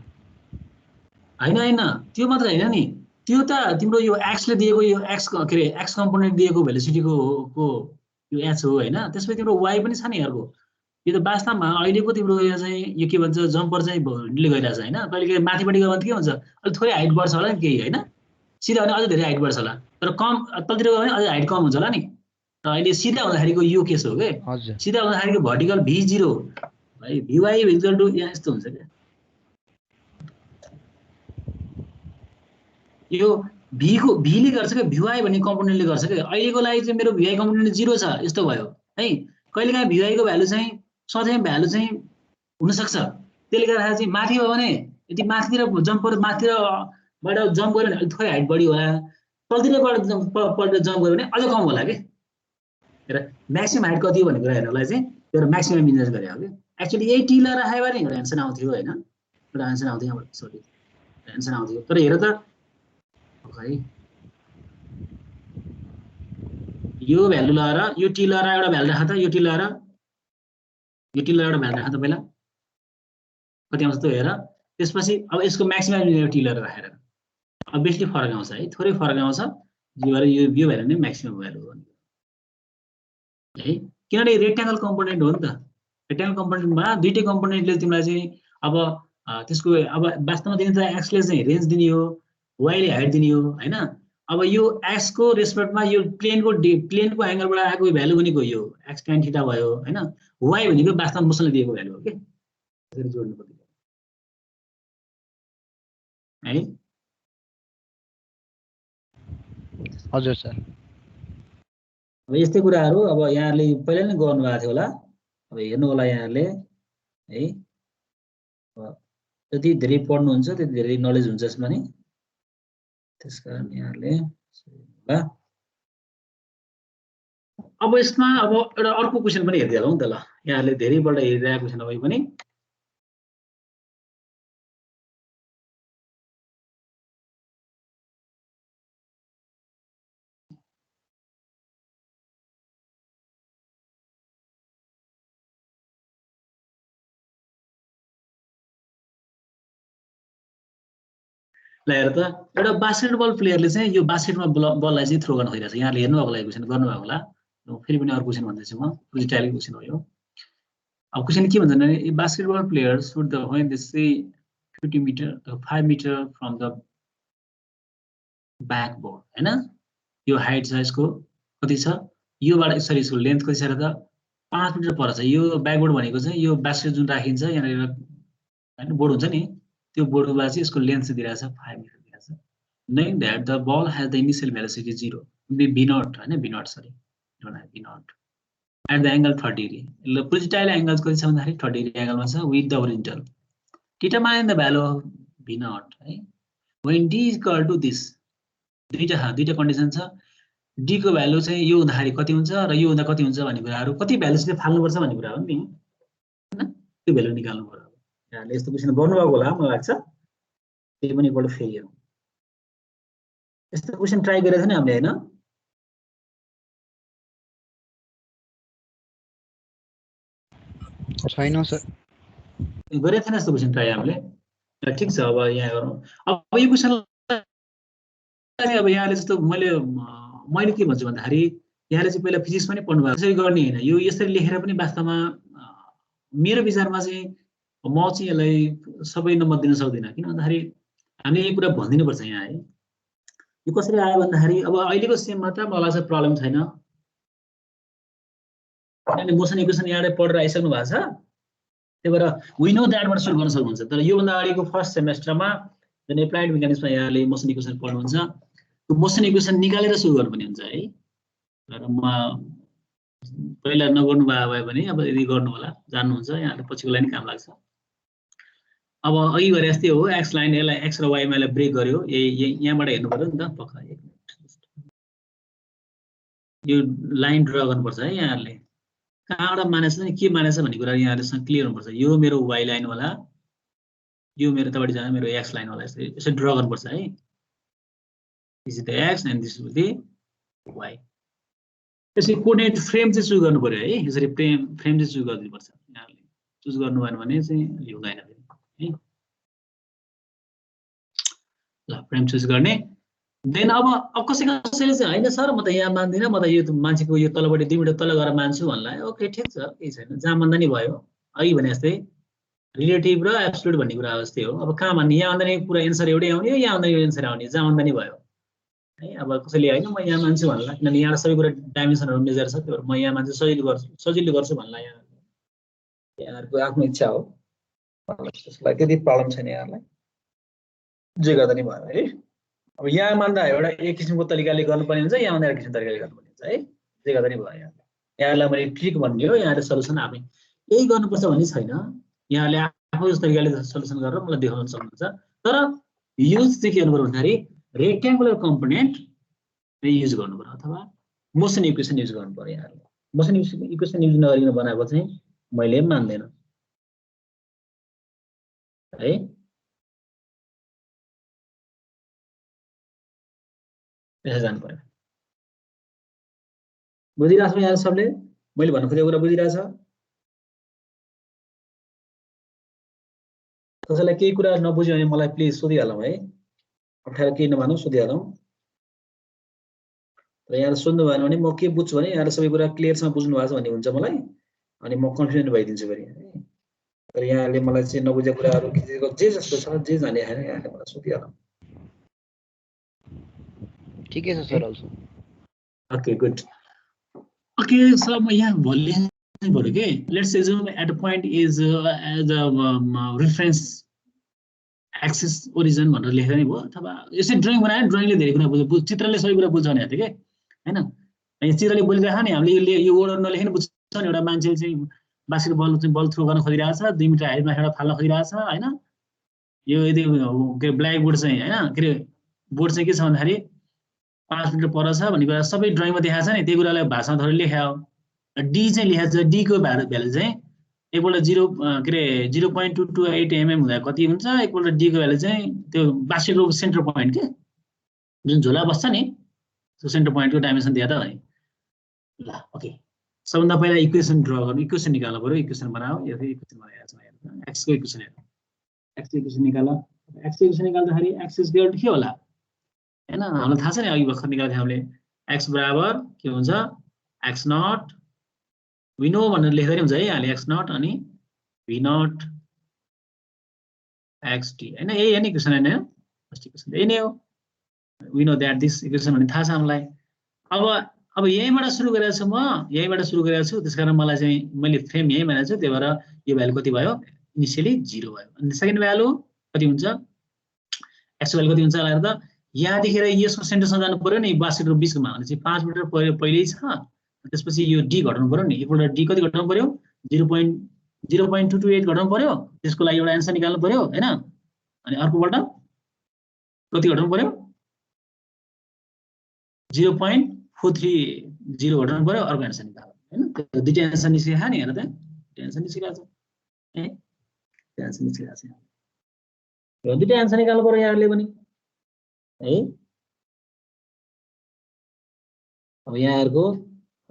हैन त्यो मात्र हैन नि त्यो त तिम्रो यो x ले दिएको यो x के रे x कम्पोनेन्ट दिएको भेलोसिटीको यो h हो हैन त्यसपछि तिम्रो y पनि छ नि अर्को यो त वास्तवमा अहिलेको तिम्रो यो चाहिँ यो के भन्छ जम्पर चाहिँ डिले गरिरहेछ हैन कहिले माथिपट्टि गयो भने के हुन्छ अलि थोरै हाइट बढ्छ होला नि केही हैन सिधा भने अझ धेरै हाइट बढ्छ होला तर कम तलतिर गयो भने अझ हाइट कम हुन्छ होला नि र अहिले सिधा हुँदाखेरिको यो केस हो के हजुर सिधा हुँदाखेरिको भर्टिकल v0 भाइ vy इक्वल टु यहाँ यस्तो हुन्छ के यो v ले गर्छ के vy भन्ने कम्पोनेन्टले गर्छ के अहिलेको लागि चाहिँ मेरो vy कम्पोनेन्ट 0 छ यस्तो भयो है कहिलेकाहीँ vy को भ्यालु चाहिँ सधैँ भ्यालु चाहिँ हुन सक्छ त्यसले गर्दा चाहिँ माथि हो भने यदि माथितिर जम्पर माथिरबाट जम्प गर्यो भने अलि थोरै हाइट बढी होला तलतिरबाट जम्प गर्यो भने अझ कम होला के र म्याक्सिमम हाइट कति हो भन्ने कुरा हेर्नलाई चाहिँ त्यो म्याक्सिमम इन्जेक्ट गरे हो कि एक्चुअली यही टी ल राख्यो भने एउटा एन्सर आउँथ्यो होइन एउटा एन्सर आउँथ्यो यहाँबाट सरी एन्सर आउँथ्यो तर हेर त खै यो भ्यालु लगाएर यो टी लगाएर एउटा भ्यालु राख त यो टी लगाएर एउटा भ्यालु राख त पहिला कति आउँछ त हेर त्यसपछि अब यसको म्याक्सिमम टी लगाएर राखेर अभियसली फरक आउँछ है थोरै फरक आउँछ यो भ्यालु नै म्याक्सिमम भ्यालु हो है किनभने रेक्ट्याङ्गल कम्पोनेन्ट हो नि त रेक्ट्याङ्गल कम्पोनेन्टमा दुईटै कम्पोनेन्टले तिमीलाई चाहिँ अब त्यसको अब वास्तवमा दिने त एक्सले चाहिँ रेन्ज दिने हो वाइले हाइट दिने हो हैन अब यो एक्स को रेस्पेक्टमा यो प्लेनको एंगलबाट आएको भ्यालु भनेको यो एक्स tan थीटा भयो हैन वाइ भनेको वास्तवमा मोसनले दिएको भ्यालु हो के त्यसरी जोड्नु पर्छ है हजुर सर अब यस्तै कुराहरु अब यहाँहरुले पहिला नै गर्नु भएको थियो होला अब हेर्नु होला यहाँहरुले है जति धेरै पढ्नुहुन्छ त्यति धेरै नलेज हुन्छ यसमा नि त्यसकारण यहाँहरुले ल अब यसमा अब एउटा अर्को क्वेशन पनि हेर्दिहालौं त ल यहाँहरुले धेरैपल्ट हेरिरहेको क्वेशन हो पनि ल हेर त एउटा बास्केटबल प्लेयरले चाहिँ यो बास्केटमा बललाई चाहिँ थ्रो गर्न खोजिरहेछ यहाँले हेर्नु भएको लागि क्वेशन गर्नु भएको होला फेरि पनि अर्को क्वेशन भन्दैछु म प्रोजेक्टाइल क्वेशन हो यो अब क्वेशन के भन्छ भने basketball player should the when they say 50 metre 5 metre from the backboard हैन यो हाइट छ यसको कति छ योबाट सरी यसको लेन्थ कति छ र त 5 मिटर पर छ यो ब्याकबोर्ड भनेको चाहिँ यो बास्केट जुन राखिन्छ यहाँ हैन बोर्ड हुन्छ नि त्यो बोर्डमा चाहिँ यसको लेन्थ चाहिँ दिइराछ 5 metre दिइराछ knowing that the ball has the initial velocity 0 b naught हैन b naught sorry b naught at the angle 30 degree ल प्रोजेक्टाइल एंगल कति छ भन्दाखेरि 30 डिग्री एंगलमा छ with the horizontal determine the value of b naught है when d is equal to this दुईटा condition छ d को भ्यालु चाहिँ यो हुँदाखेरि कति हुन्छ र यो हुँदा कति हुन्छ भन्ने कुराहरु कति भ्यालु चाहिँ फाल्नु पर्छ भन्ने कुरा हो नि हैन त्यो भ्यालु निकाल्नु पर्यो यहाँले यस्तो क्वेशन गर्नु भएको होला मलाई लाग्छ त्यही पनि एकपल्ट फेरि हेरौँ यस्तो क्वेशन ट्राई गरेछ नि हामीले हैन छैन सर गरे थिएन यस्तो क्वेशन ट्राई हामीले ल ठीक छ अब यहाँ गरौँ अब यो क्वेशन अब यहाँले जस्तो मैले के भन्छु भन्दाखेरि यहाँले चाहिँ पहिला फिजिक्स पनि पढ्नु भएको यसरी गर्ने हैन यो यसरी लेखेर पनि वास्तवमा मेरो विचारमा चाहिँ म चाहिँ यसलाई सबै नम्बर दिन सक्दिन किन भन्दाखेरि हामीले यो कुरा भनिदिनु पर्छ यहाँ है यो कसरी आयो भन्दाखेरि अब अहिलेको सेममा त मलाई चाहिँ प्रब्लम छैन किनभने मोसन इक्वेसन यहाँले पढेर आइसक्नु भएको छ त्यही भएर वी नो दैटबाट सुरु गर्न सक्नुहुन्छ तर यो भन्दा अगाडिको फर्स्ट सेमेस्टरमा जुन एप्लाइड मेकानिक्समा यहाँले मोसन इक्वेसन पढ्नुहुन्छ त्यो मोसन इक्वेसन निकालेर सुरु गर्नुपर्ने हुन्छ है र म पहिला नगर्नु भए पनि अब यदि गर्नु होला जान्नुहुन्छ यहाँले पछिको लाइन काम लाग्छ अब अघि गरे जस्तै हो एक्स लाइन यसलाई एक्स र वाइ मा यसलाई ब्रेक गर्यो यहाँबाट हेर्नु पर्यो नि त पक्का एक मिनेट यो लाइन ड्रा गर्नुपर्छ है यहाँहरुले कहाँबाट मानेछ नि के मानेछ भन्ने कुरा यहाँहरुसँग क्लियर हुनुपर्छ यो मेरो वाइ लाइन होला यो मेरो तलबाट जाने मेरो एक्स लाइन होला यसरी ड्रा गर्नुपर्छ है this is the X and this is the Y त्यसै कोर्डिनेट फ्रेम चाहिँ चुज गर्नु पर्यो है यसरी फ्रेम चाहिँ चुज गर्नुपर्छ यहाँहरुले चुज गर्नु भएन भने चाहिँ हुँदैन है ल फ्रेम चुज गर्ने देन अब कसैले चाहिँ हैन सर म त यहाँ मान्दिन म त यो मान्छेको यो तलबाट 2 मिटर तल गएर मान्छु भन्ला ओके ठीक छ केही छैन जहाँ मान्दा नि भयो अघि भने जस्तै रिलेटिभ र एब्सोल्युट भन्ने कुरा जस्तै हो अब कहाँ मान्ने यहाँ आउँदा नि पुरा एन्सर एउटै आउने यहाँ आउँदा यो एन्सर आउने जहाँ मान्दा नि भयो है अब कसैले हैन म यहाँ मान्छु भन्ला किनभने यहाँ सबै कुरा डाइमेन्सनहरु मेजर छ त्यो भएर म यहाँ मान्छु सजिलो गर्छु भन्ला यहाँहरुको आफ्नो इच्छा हो त्यसलाई त्यति प्रब्लम छैन यहाँहरुलाई जे गर्दा नि भयो है अब यहाँ मान्दा एउटा एक किसिमको तरिकाले गर्नुपर्ने हुन्छ यहाँ मान्दा एक किसिमको तरिकाले गर्नुपर्ने हुन्छ है जे गर्दा नि भयो यहाँहरुलाई मैले ट्रिक भन्ने हो यहाँहरुले सल्युसन आफै यही गर्नुपर्छ भन्ने छैन यहाँहरुले आफै जस्तो तरिकाले सल्युसन गरेर मलाई देखाउन सक्नुहुन्छ तर युज चाहिँ के गर्नुपर्छ भन्दाखेरि रेक्ट्याङ्गुलर कम्पोनेन्ट युज गर्नुपर्छ अथवा मोसन इक्वेसन युज गर्नुपर्छ यहाँहरुले मोसन इक्वेसन युज नगरिकन बनाएको चाहिँ मैले पनि मान्दैन है। त्यसै जानु पर्यो। बुझिरहेको छ यहाँ सबले? मैले भन्न खोजेको कुरा बुझिरहेछ? कसैलाई केही कुरा नबुझ्यो भने मलाई प्लिज सोधिहालौँ है, अप्ठ्यारो केही नमानौँ, सोधिहालौँ। र यहाँ सोध्नु भएन भने म के बुझ्छु भने यहाँ सबै कुरा क्लियरसँग बुझ्नु भएको छ भन्ने हुन्छ मलाई, अनि म कन्फ्युजन भइदिन्छु फेरि है। तर यहाँले मलाई चाहिँ नबुझेको कुराहरू जे जस्तो छ जे जाने हैन यहाँले मलाई सोधिहालौँ। ठिकै छ sir also. Okay good. Okay sir म यहाँ भोलि भर्यो के let's assume at a point is as a reference axis origin भनेर लेखेर नि भयो, अथवा यसै ड्रइङ बनायो ड्रइङले धेरै कुरा बुझ्छ, चित्रले सबै कुरा बुझ्छ भने के हैन। यहाँ चित्रले बोलिरहेको नि हामीले यो वर्डहरु नलेखेन बुझ्छ नि। एउटा मान्छे चाहिँ बास्केट बल चाहिँ बल थ्रो गर्न खोजिरहेछ, 2 मिटर हाइटमा एउटा फाल्न खोजिरहेछ हैन। यो यदि के ब्ल्याक बोर्ड चाहिँ हैन के बोर्ड चाहिँ के छ भन्दाखेरि 5 मिटर पर छ भन्ने कुरा सबै ड्रइङमा देखाएको छ नि, त्यही कुरालाई भाषामा थोरै लेख्या हो। डी चाहिँ लेखेको छ, डी को भ्यालु चाहिँ एकपल्ट 0.228 mm हुँदा कति हुन्छ, एकपल्ट डी को भ्यालु चाहिँ त्यो बास्केटको सेन्टर पोइन्ट के जुन झोला बस्छ नि त्यो सेन्टर पोइन्टको डाइमेन्सन दिएर है। ल ओके, सबभन्दा पहिला इक्वेसन ड्रा गर्नु, इक्वेसन निकाल्नु पर्यो। इक्वेसन बनाऊ, यो इक्वेसन बनाएको छ यहाँ, एक्स को इक्वेसन हेर्नु, एक्स को इक्वेसन निकाल। एक्स को इक्वेसन निकाल्दाखेरि एक्स स्क्वायर के होला हैन, हामीलाई थाहा छ नि अघि भर्खर निकाल्थ्यौं हामीले। एक्स बराबर के हुन्छ, एक्स नट वी नो भनेर लेख्दै हुन्छ है यहाँले, एक्स नट अनि वी नट एक्स टी हैन, यही हो नि इक्वेसन हैन, फर्स्ट इक्वेसन यही नै हो। We know that this equation भन्ने थाहा छ हामीलाई। अब यहीँबाट सुरु गरेको छु म, यहीँबाट सुरु गरेको छु, त्यसकारण मलाई चाहिँ मैले फ्रेम यही बनाएको छु, त्यही भएर यो भ्यालु कति भयो, इनिशियली 0 भयो। अनि सेकेन्ड भ्यालु कति हुन्छ, एक्स भ्यालु कति हुन्छ हेर्दा यहाँ देखेर यसको सेन्टरसँग जानु पर्यो नि, बास्केटको बिचमा भने चाहिँ 5 मिटर पहिल्यै छ। त्यसपछि यो डी घटाउनु पर्यो नि, एकपल्ट डी कति घटाउनु पर्यो, 0.228 घटाउनु पर्यो। त्यसको लागि एउटा एन्सर निकाल्नु पर्यो हैन। अनि अर्कोपल्ट कति घटाउनु पर्यो, 0.430 घटाउनु पर्यो, अर्को एन्सर निकाल्नु हैन। दुईटा एन्सर निस्किएको नि हेर त, दुईटा एन्सर निस्किएको छ है, दुईटा एन्सर निस्किएको छ। यो दुईटा एन्सर निकाल्नु पर्यो यहाँले पनि है। अब यहाँहरुको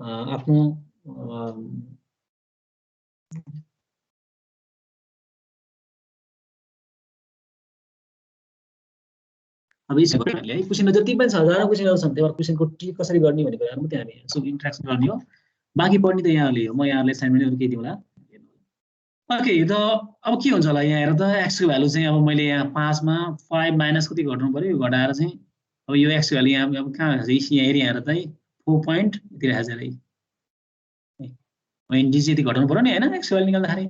आफ्नो अब यसले है क्वेशन जति पनि छ हजारौं क्वेशनहरु छन्, त्यही भएर क्वेशनको टिक कसरी गर्ने भन्ने कुराहरु मात्रै हामी यसो इन्ट्र्याक्सन गर्ने हो। बाँकी पढ्ने त यहाँले हो, म यहाँलाई असाइनमेन्टहरु केही दिउँला। ओके त अब के हुन्छ होला यहाँ हेर त, x को भ्यालु चाहिँ अब मैले यहाँ 5 मा 5 माइनस कति घटाउनु पर्यो, घटाएर चाहिँ अब यो x को भ्यालु यहाँ अब कहाँ छ, यहाँ एरिया हेर त 4 पॉइन्ट यति राखेछ रे। अनि डी चाहिँ यति घटाउनु पर्यो नि हैन, x को भ्यालु निकाल्दाखेरि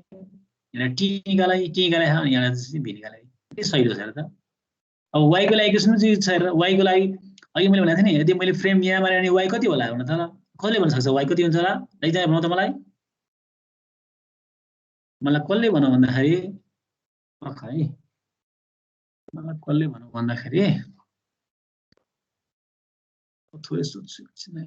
यहाँ t निकाले, t निकाले अनि यहाँ चाहिँ v निकाले, के सही हो हेर त। अब y को लागि इक्वेसन चाहिँ छ हेर, y को लागि अघि मैले भनेको थिएँ नि, यदि मैले फ्रेम यहाँ मारे अनि y कति होला भन्न त, कसले भन्न सक्छ y कति हुन्छ होला, एकजना भन्नु त मलाई कसले भनौँ भन्दाखेरि, है मलाई कसले भनौँ भन्दाखेरि थोरै सोच्छु एकछिन है।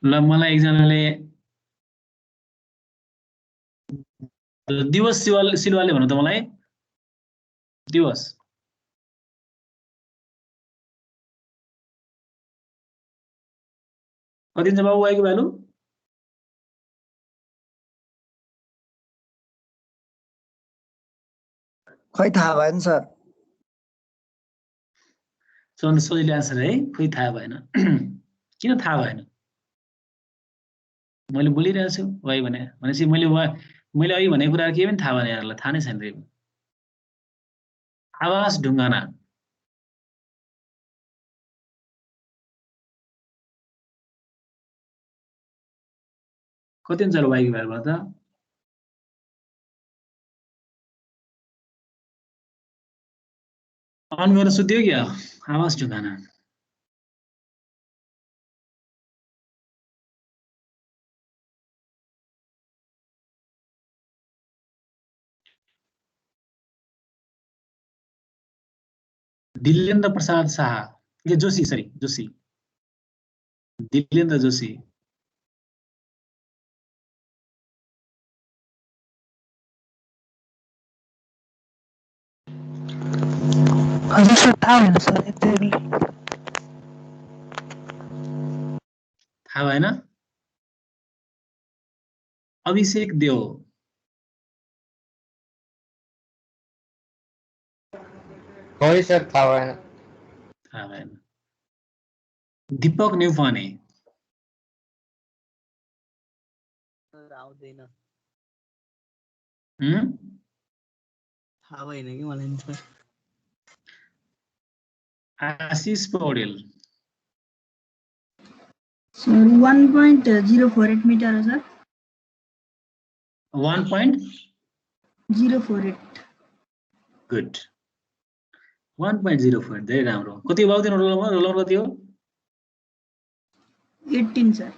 ल मलाई एकजनाले दिवस सिलवाले भन्नु त मलाई, दिवस कति हुन्छ बाबु y को भ्यालु, खै थाहा भएन सर। सजिलो आन्सर है, खोइ थाहा भएन। किन थाहा भएन, मैले बोलिरहेको छु y भनेपछि मैले अघि भनेको कुरा केही पनि थाहा भएन यहाँलाई, थाहा नै छैन रे। आवाज ढुङ्गाना कति हुन्छ होला y को भ्यालु त, अन गरेर सुत्यो क्या, आवाज ढुङ्गाना। दिलेन्द्र प्रसाद शाह ए जोशी सरी जोशी दिलेन्द्र जोशी हजुर सर थाहा भएन सर एक्ज्याक्टली थाहा भएन अभिषेक देव होइन सर थाहा भएन थाहा भएन दीपक न्युपाने आउँदैन हुँ थाहा भएन कि मलाई नि सर आशिष पौडेल सर 1.048 मीटर हो सर 1.048 गुड 1.04 धेरै राम्रो कति भयो त्यो रोल नम्बर कति हो 18 सर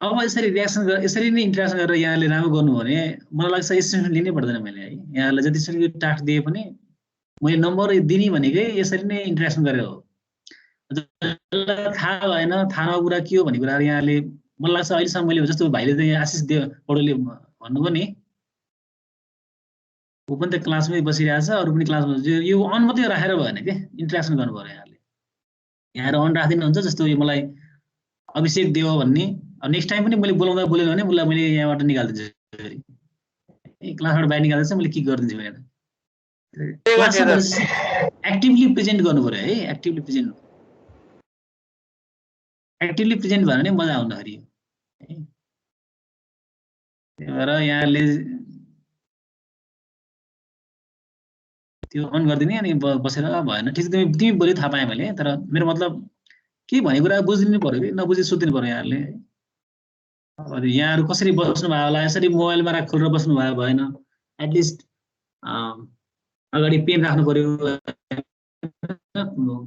अब यसरी रियाक्सन यसरी नै इन्ट्रेक्सन गरेर यहाँले राम्रो गर्नु भने मलाई लाग्छ एस्टिमेसन लिनै पर्दैन मैले है यहाँलाई जतिसक्दो टास्क दिए पनि मैले नम्बर दिने भनेकै यसरी नै इन्ट्रेक्सन गरेर हो थाहा भएन थाहा नभएको कुरा के हो भन्ने कुरा यहाँले मलाई लाग्छ अहिलेसम्म मैले जस्तो भाइले चाहिँ आशिष देव पौडेलले भन्नुभयो नि ऊ पनि त क्लासमै बसिरहेछ अरू पनि क्लासमा यो अन मात्रै राखेर भएन के इन्ट्रेक्सन गर्नु पर्यो यहाँले यहाँ अन राखिदिनु हुन्छ जस्तो यो मलाई अभिषेक देव भन्ने नेक्स्ट टाइम पनि मैले बोलाउँदा बोलेन भने उसलाई मैले यहाँबाट निकालिदिन्छु फेरि क्लासबाट बाहिर निकाल्दा मैले किक गरिदिन्छु भनेर एक्टिभली प्रेजेन्ट गर्नु पर्यो है एक्टिभली प्रेजेन्ट भएन भने मजा आउँदाखेरि त्यही भएर यहाँले त्यो अन गरिदिने अनि बसेर भएन ठिक तिमी बोल्यो थाहा पाएँ मैले तर मेरो मतलब के भन्ने कुरा बुझिदिनु पर्यो कि नबुझी सोधिदिनु पर्यो यहाँले यहाँहरू कसरी बस्नु भयो होला यसरी मोबाइलमा खोलेर बस्नु भयो भएन एटलिस्ट अगाडि पेन राख्नु पर्यो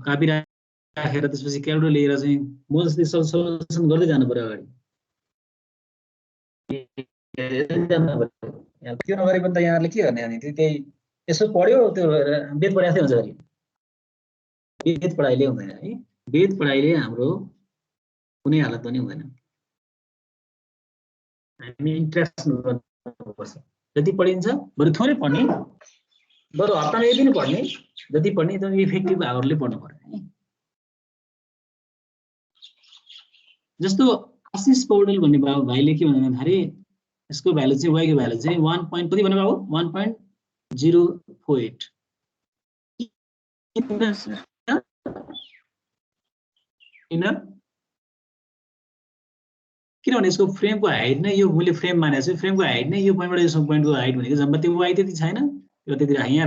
कापी राखेर त्यसपछि क्यालकुलेटर लिएर चाहिँ म जस्तै सल्युसन गर्दै जानु पर्यो अगाडि त्यो नगरे पनि त यहाँहरूले के गर्ने अनि त्यही यसो पढ्यो त्यो वेद पढाएकै हुन्छ अरे वेद पढाइले हुँदैन है वेद पढाइले हाम्रो कुनै हालत पनि हुँदैन हामी इन्ट्रेक्सन गर्नुपर्छ जति पढिन्छ बरु थोरै पढ्ने बरु हप्तामा एक दिन पढ्ने जति पढ्ने एकदम इफेक्टिभ आवरले पढ्नु पर्यो है जस्तो आशिष पौडेल भन्ने भाइले के भन्दाखेरि यसको भ्यालु चाहिँ वाइ को भ्यालु चाहिँ 1. कति भन्नु बाबु 1.048 किनभने यसको फ्रेमको हाइट नै यो मैले फ्रेम मानेको छु फ्रेमको हाइट नै यो पोइन्टबाट यो पोइन्टको हाइट भनेको जम्मा त्यो वाइ त्यति छैन यो त्यति यहाँ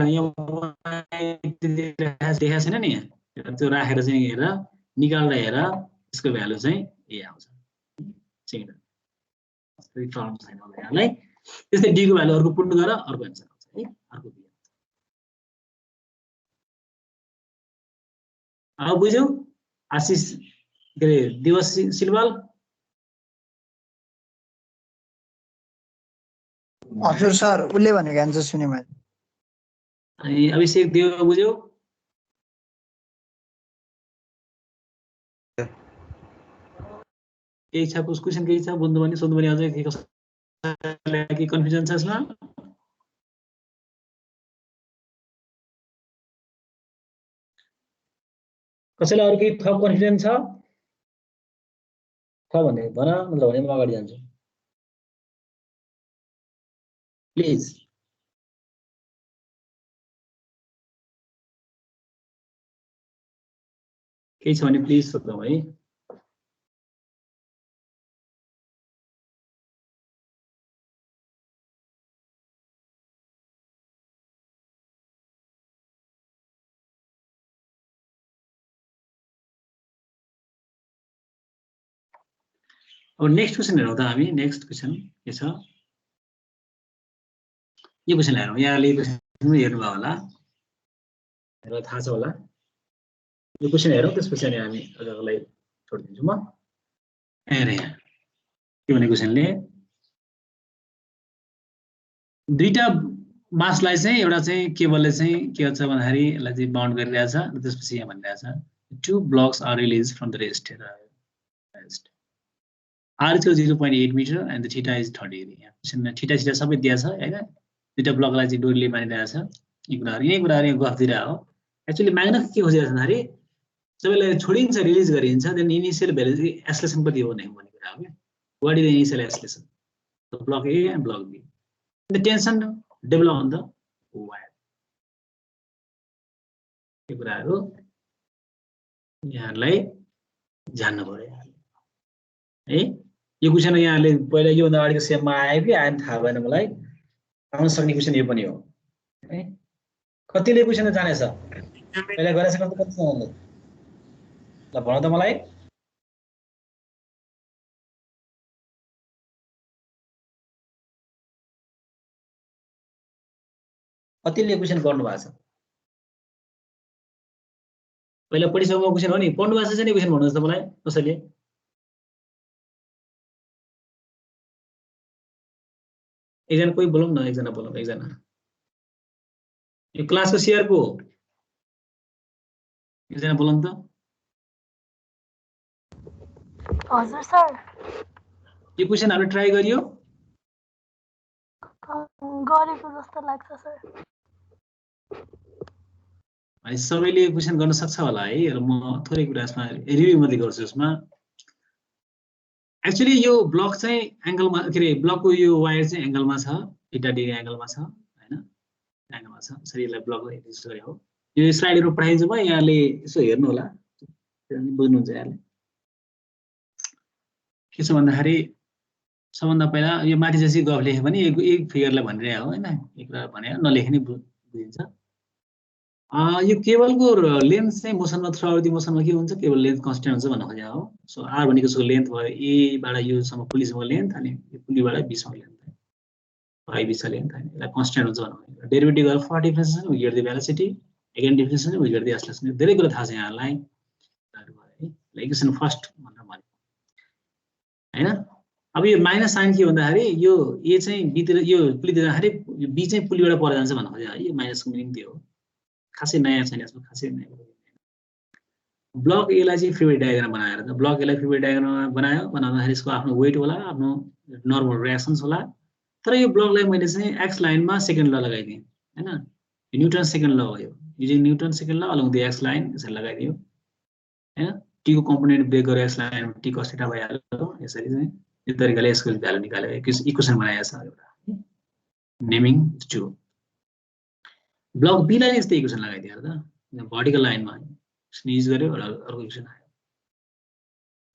देखाएको छैन नि यहाँ त्यो राखेर चाहिँ हेर निकाल्दा हेर यसको भ्यालु चाहिँ ए आउँछ यहाँलाई त्यस्तै डी को भ्यालु अर्को पुट्नु गरेर अर्को एन्सर आउँछ है अर्को बी अब बुझ्यौ आशिष के अरे दिवस सिलवाल हजुर सर उसले भनेको एन्सर सुने मैले अनि अभिषेक देव बुझ्यौ केही छ क्वेसन केही छ बुझ्नु भने सोध्नु भने अझै के कसैलाई के कन्फ्युजन छ यसमा कसैलाई अरू केही थप कन्फ्युजन छ भने भन मतलब भने म अगाडि जान्छु प्लिज केही छ भने प्लिज सोध्नु है अब नेक्स्ट क्वेसन हेरौँ त हामी नेक्स्ट क्वेसन के छ यो क्वेसन हेरौँ यहाँले क्वेसन हेर्नुभयो होला र थाहा छ होला यो क्वेसन हेरौँ त्यसपछि अनि हामी अगाडिलाई छोडिदिन्छु म हेरे यहाँ के भने क्वेसनले दुईटा मासलाई चाहिँ एउटा चाहिँ केबलले चाहिँ के गर्छ भन्दाखेरि यसलाई चाहिँ बाउन्ड गरिरहेछ र त्यसपछि यहाँ भनिरहेछ two blocks are released from the rest. R is 0.8 meter and the theta is 30 degree. Theta सबै दिएको छ हैन दुईटा ब्लकलाई चाहिँ डोरीले बाँधिरहेछ यी कुराहरु गफ दिइरा हो एक्चुअली म्याग्नेट के खोजिरहेछ भन्दाखेरि सबैलाई छोडिन्छ रिलिज गरिन्छ देन इनिशियल भ्यालु एक्सेलरेसन कति हो भन्ने कुरा हो के what is the initial acceleration the block A and block B the tension develop on the wire यो कुराहरु यहाँलाई जान्नु पर्यो है यो क्वेशन यहाँले पहिला यो भन्दा अगाडिको सेममा आयो कि आएन थाहा भएन मलाई आउन सक्ने क्वेशन यो पनि हो है कतिले क्वेशन जानेछ पहिला गरेछ कति जनाले ल भन त मलाई कतिले क्वेशन गर्नु भएको छ पहिला पढिसकेको क्वेशन हो नि पढ्नु भएको छ नि क्वेशन भन्नुस् त मलाई कसैले एकजना कोही बोलौँ न एकजना बोलौँ एकजना यो क्लासको शेयर को एकजना बोलौँ त हजुर सर यो क्वेशन हामी ट्राई गरियो गरेको जस्तो लाग्छ सर अनि सबैले क्वेशन गर्न सक्छ होला है र म थोरै कुरा यसमा रिभ्यु मात्रै गर्छु यसमा एक्चुअली यो ब्लक चाहिँ एंगलमा के रे ब्लकको यो वायर चाहिँ एंगलमा छ थीटा डिग्री एंगलमा छ हैन एंगलमा छ यसरी यसलाई ब्लक एक्सिस्ट गरे हो यो स्लाइडहरु पठाइन्छ म यहाँले यसो हेर्नु होला बुझ्नुहुन्छ यहाँले के छ भन्दाखेरि सबभन्दा पहिला यो माथि जसरी गफ लेखे पनि एक फिगरलाई भनिरहेको हो हैन एक कुरा भने नलेखे नि बुझिन्छ यो केबलको लेन्थ चाहिँ मोसनमा थ्रुआउट द मोसनमा के हुन्छ केबल लेन्थ कन्स्टेन्ट हुन्छ भन्न खोजेको हो सो r भनेको यसको लेन्थ भयो a बाट यो सम्म पुलीसम्म लेन्थ अनि यो पुलीबाट b सम्म लेन्थ y b छ लेन्थ हैन यसलाई कन्स्टेन्ट हुन्छ भन्न खोजेको डेरिभेटिभ गरेर for difference we get the velocity again difference we get the acceleration धेरै कुरा थाहा छ यहाँलाई है इक्वेसन फर्स्ट भनेर भने हैन अब यो माइनस साइन के भन्दाखेरि यो a चाहिँ b तिर यो पुली दिँदाखेरि यो b चाहिँ पुलीबाट पर जान्छ भन्न खोजेको है यो माइनसको मिनिङ त्यो हो खासै नयाँ छैन यसमा खासै नयाँ ब्लक ए लाई चाहिँ फ्री वेट डायग्राम बनाएर त ब्लक ए लाई फ्री वेट डायग्राम बनाउँदाखेरि यसको आफ्नो वेट होला आफ्नो नर्मल रिएक्सन्स होला तर यो ब्लकलाई मैले चाहिँ एक्स लाइनमा सेकेन्ड ल लगाइदिएँ हैन न्यूटन सेकेन्ड ल हो यो युजिङ न्यूटन सेकेन्ड ल अलोङ द एक्स लाइन यसरी लगाइदियो हैन टी को कम्पोनेन्ट ब्रेक गरेर x line T cos theta भइहाल्यो यसरी चाहिँ यो तरिकाले यसको भ्यालु निकालेर इक्वेसन बनाएको छ एउटा नेमिङ टु ब्लक बी लाई यस्तै इक्वेसन लगाइदियो त भर्टिकल लाइनमा स्निज गर्यो र अर्को इक्वेसन आयो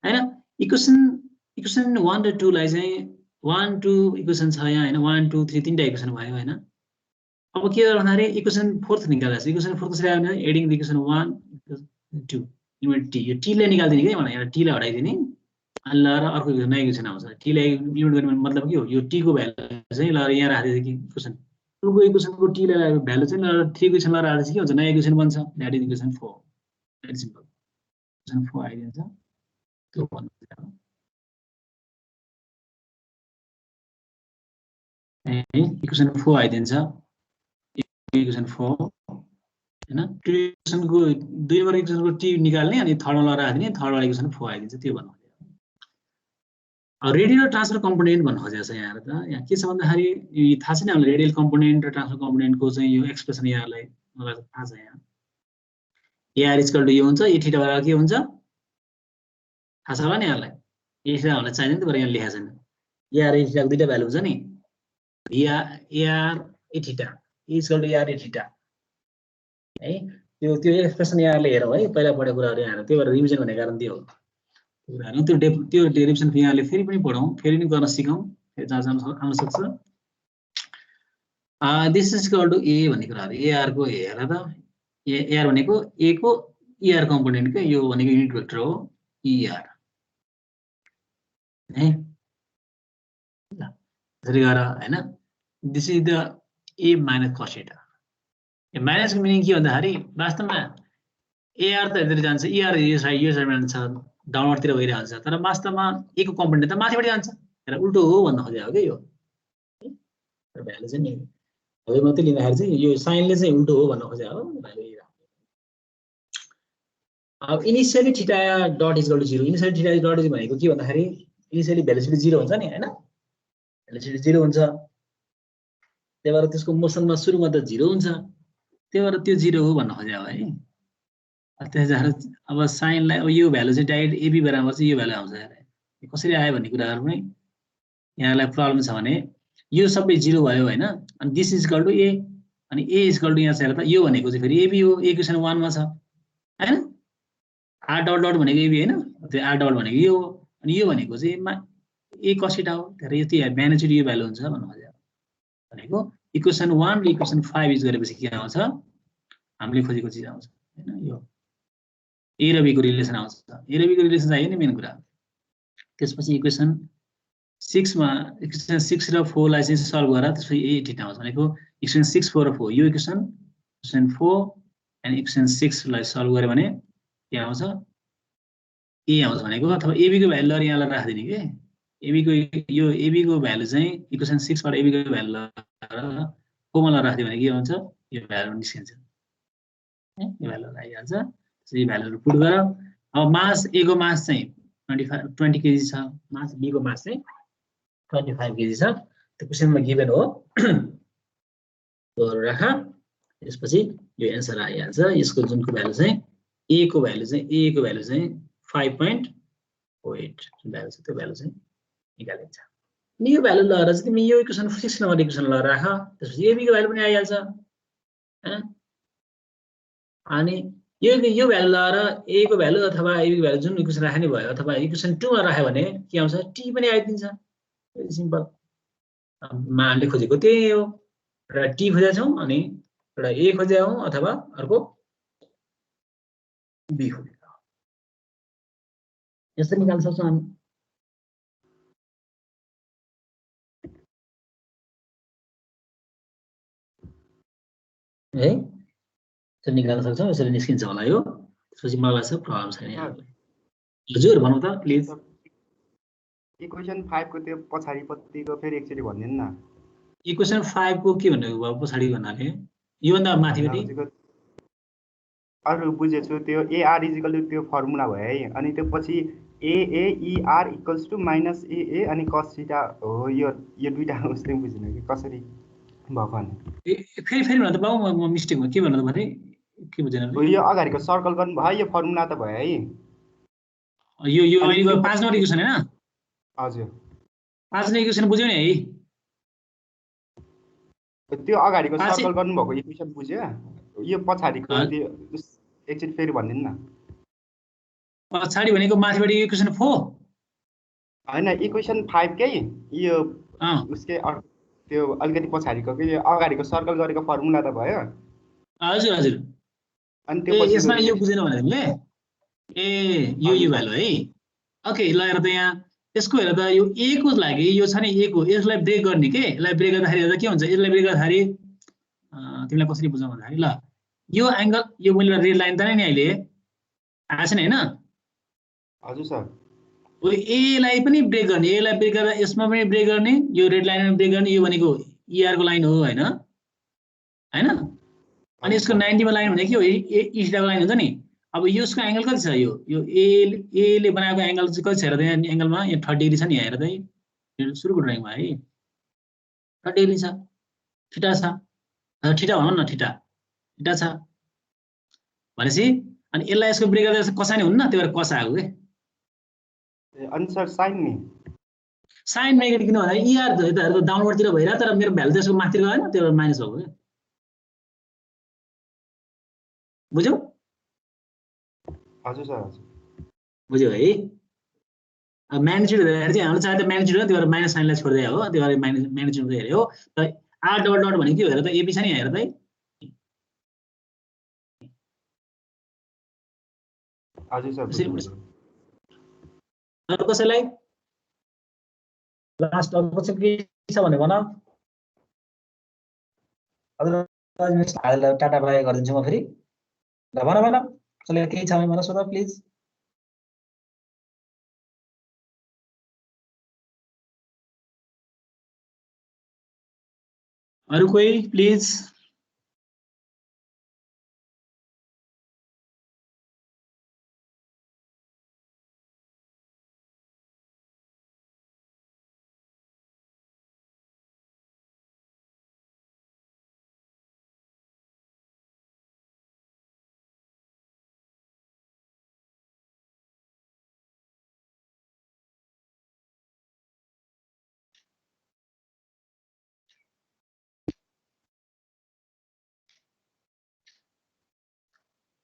हैन इक्वेसन 1 र 2 लाई चाहिँ 1 2 इक्वेसन छ यहाँ हैन 1 2 3 तीनटा इक्वेसन भयो हैन अब के गर्दाखेरि इक्वेसन फोर्थ निकाल्दा छ इक्वेसन फोर्थ कसरी आयो भने adding the equation 1 2 limit T यो टी लाई निकाल्दिने के भने यहाँ टी लाई हटाइदिने अनि ल र अर्को नयाँ इक्वेसन आउँछ टी लाई लिमिट गर्ने मतलब के हो यो टी को भ्यालु चाहिँ ल यहाँ राख्दिए कि इक्वेसन 2 को इक्वेसनको टी लाई भ्यालु चाहिँ ल 3 को इक्वेसन ल राख्दा चाहिँ के हुन्छ नयाँ इक्वेसन बन्छ that is equation 4 very simple equation 4 आइदिन्छ त्यो भन्नु इक्वेसन 4 आइदिन्छ इक्वेसन 4 हैन इक्वेसनको दुई नम्बर इक्वेसनको टी निकाल्ने अनि थर्ड मा राख्दिने थर्ड वाला इक्वेसन 4 आइदिन्छ त्यो भन्नु रेडियल ट्रान्सफर कम्पोनेन्ट भन्नु खोजेको छ यहाँ त यहाँ के छ भन्दाखेरि यो थाहा छैन हामीलाई रेडियल कम्पोनेन्ट र ट्रान्सफर कम्पोनेन्टको चाहिँ यो एक्सप्रेसन यहाँलाई मलाई थाहा छ यहाँ AR = यो हुन्छ ए थीटा बराबर के हुन्छ थाहा छ होला नि यहाँलाई ए थीटा हामीलाई चाहिदैन तर यहाँ लेखेको छैन AR ए थीटाको दुईटा भ्यालु हुन्छ नि AR ए थीटा E = AR ए थीटा है त्यो एक्सप्रेसन यहाँले हेरौँ है पहिला पढेको कुराहरु यहाँ त्यो भएर रिभिजन भन्ने कारण त्यो हो त्यो डेरिभेसन यहाँले फेरि पनि पढौँ फेरि पनि गर्न सिकौँ जहाँ आउन सक्छ दिस इज इक्वल टु ए भन्ने कुराहरु AR को हेर त AR भनेको A को ER कम्पोनेन्ट के यो भनेको युनिट भेक्टर हो ER है ल यसरी गरेर हैन this is the A minus cos theta यो माइनसको मिनिङ के भन्दाखेरि वास्तवमा AR त यतै जान्छ ER यो साइडमा जान्छ डाउनवर्डतिर गइरहन्छ तर वास्तवमा A को कम्पोनेन्ट त माथिबाट जान्छ र उल्टो हो भन्न खोजेको हो के यो भ्यालु चाहिँ नि अब मात्रै लिँदाखेरि चाहिँ यो साइनले चाहिँ उल्टो हो भन्न खोजे हो। अब initially theta dot is equal to 0, initially theta dot is भनेको के भन्दाखेरि इनिशियली भेलोसिटी 0 हुन्छ नि हैन, भेलोसिटी 0 हुन्छ, त्यही भएर त्यसको मोसनमा सुरुमा त 0 हुन्छ, त्यही भएर त्यो 0 हो भन्न खोजे हो है। त्यसैले अब साइनलाई अब यो भ्यालु चाहिँ डाइरेक्ट एबी बराबर चाहिँ यो भ्यालु आउँछ यार, कसरी आयो भन्ने कुराहरु पनि यहाँलाई प्रब्लम छ भने यो सबै 0 भयो हैन, अनि दिस इज इक्वल टु ए, अनि ए इज इक्वल टु यहाँ चाहिँ हेर त यो भनेको चाहिँ फेरि एबी हो, इक्वेसन 1 मा छ हैन, आर डट डट भनेको एबी हैन, त्यो आर डट भनेको यो हो, अनि यो भनेको चाहिँ ए cos थीटा हो। त्यसैले यति म्याग्निट्युड यो भ्यालु हुन्छ भन्नु खोजेको भनेको इक्वेसन 1 र इक्वेसन 5 युज गरेपछि के आउँछ, हामीले खोजेको चीज आउँछ हैन, यो ए र बी को रिलेसन आउँछ। ए र बी को रिलेसन चाहियो नि मेन कुरा। त्यसपछि इक्वेसन 6 मा इक्वेसन 6 र 4 लाई चाहिँ सल्भ गरेर त्यसपछि ए थीटा आउँछ भनेको इक्वेसन 6 4 र 4 यो इक्वेसन 4 एन्ड इक्वेसन 6 लाई सल्भ गरे भने के आउँछ, ए आउँछ भनेको, अथवा एबी को भ्यालु लहर यहाँलाई राख्दिने के, एबी को यो एबी को भ्यालु चाहिँ इक्वेसन 6 बाट एबी को भ्यालु लहर कोमा राख्दियो भने के हुन्छ, यो भ्यालु निस्किन्छ है, यो भ्यालु आइहाल्छ। यो भ्यालुहरु पुट गर। अब मास ए को मास चाहिँ 20 केजी छ, मास बी को मास चाहिँ 25 केजी छ, त्यो क्वेशनमा गिभन हो तो राख। त्यसपछि यो एन्सर आइहाल्छ। यसको जुनको भ्यालु चाहिँ ए को भ्यालु चाहिँ 5.08 जुन भ्यालु छ त्यो भ्यालु चाहिँ निकालिन्छ। अनि यो भ्यालु लगाएर चाहिँ तिमी यो इक्वेसन 6 नम्बर इक्वेसन लगाएर राख, त्यसपछि एबी को भ्यालु पनि आइहाल्छ हैन। अनि यो भ्यालु लगाएर ए को भ्यालु अथवा एबी को भ्यालु जुन इक्वेसन राख्ने भयो अथवा इक्वेसन 2 मा राख्यो भने के आउँछ, टी पनि आइदिन्छ। Very simple. हामीले खोजेको त्यही हो, एउटा टी खोजेका छौं अनि एउटा ए खोजेका हौं अथवा अर्को बी खोजेका हौं, यसरी निकाल्न सक्छौं हामी है, यसरी निकाल्न सक्छौं। यसरी निस्किन्छ होला यो। त्यसपछि मलाई लाग्छ प्रब्लम छैन यहाँलाई। हजुर भन्नु त प्लिज। इक्वेसन 5 को त्यो पछाडीपट्टिको फेरि एकचोटी भनिदिनु न। इक्वेसन 5 को के भन्नु भयो पछाडी भन्नाले यो भन्दा माथिपट्टि अरु बुझेछु, त्यो एआर इज इक्वल टु त्यो फर्मुला भयो है, अनि त्यो पछि एएईआर इक्वल्स टु माइनस एए अनि cos थीटा हो। यो दुईटा उसले बुझ्नु कि कसरी भएको नि। फेरि भन्नु त बाबु, म मिस्टेक भयो के भन्नु त भने के बुझेन। यो अगाडिको सर्कल गर्नु भयो, यो फर्मुला त भयो है। यो अहिलेको 5 नम्बर इक्वेसन हैन। हजुर 5 नम्बर इक्वेसन बुझ्यौ नि है। त्यो अगाडिको सर्कल गर्नु भएको इक्वेसन बुझ्यो। यो पछाडीको त्यो एकचोटी फेरि भनिदिनु न। पछाडी भनेको माथिपट्टि इक्वेसन 4 हैन, इक्वेसन 5 कै यो उसकै त्यो अलिकति पछाडीको के अगाडिको सर्कल गरेको फर्मुला त भयो। हजुर हजुर। अनि त्यो पछि यसमा यो बुझेन भने तिमीले ए यो भ्यालु है। ओके ल हेर त यहाँ यसको हेर त यो ए को लागि यो छ नि ए को, यसलाई ब्रेक गर्ने के, यसलाई ब्रेक गर्दाखेरि हेर्दा के हुन्छ, यसलाई ब्रेक गर्दाखेरि तिमीलाई कसरी बुझाउँ भन्दाखेरि ल यो एंगल यो मैले रेड लाइन त नि अहिले आछ नि हैन। हजुर सर। ओ ए लाई पनि ब्रेक गर्ने, ए लाई ब्रेक गर्दा यसमा पनि ब्रेक गर्ने, यो रेड लाइनमा ब्रेक गर्ने, यो भनेको ईआर को लाइन हो हैन हैन। अनि यसको 90 मा लाइन भने के हो, ई थीटा को लाइन हुन्छ नि। अब यसको एंगल कति छ, यो ए ले बनाएको एंगल चाहिँ कति छ हेर त, यहाँ एंगलमा यहाँ 30 डिग्री छ नि, हेर त सुरुको ड्राइङमा है 30 डिग्री छ, थीटा छ, थीटा भनौं न, थीटा छ भनेपछि अनि यसलाई यसको ब्रेक गर्दा कसानी हुन्न, त्यो भएर कस आएको के। अनि सर साइन नि, साइन नेगेटिभ किन भन्दा ईआर त डाउनवर्डतिर भइरा, तर मेरो भ्यालु त्यसको माथितिर गएन, त्यो भएर माइनस भएको के। बुझ्यौ? हजुर सर। बुझ्यौ है। अब म्याग्निट्युड हेर्दा चाहिँ हाम्रो चाहे त म्याग्निट्युड हो, त्यो भएर माइनस साइनलाई छोड्दै हो, त्यो भएर माइनस म्याग्निट्युड हेर्यो हो। त आर डट डट भनेको के हेर त एबी छ नि, हेर त हजुर सर। अरु कसैलाई लास्ट अर्को चाहिँ के छ भने भन। अदरवाइज टाटा बाइ गरिदिन्छु म फेरि। ल भन कसैलाई केही छ भने भन, सोध प्लिज। अरू कोही प्लिज?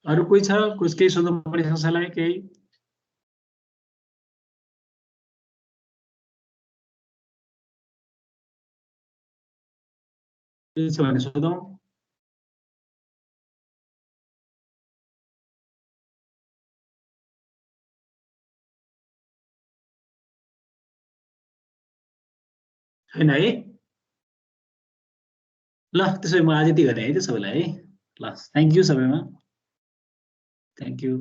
अरू कोही छ? कुछ केही सोध्नु पर्ने संस्थालाई केही? केही छ भने सोधौँ। छैन है? ल त्यसो भए म आज यति गरेँ है त सबैलाई है। ल थ्याङ्क यू सबैमा। Thank you.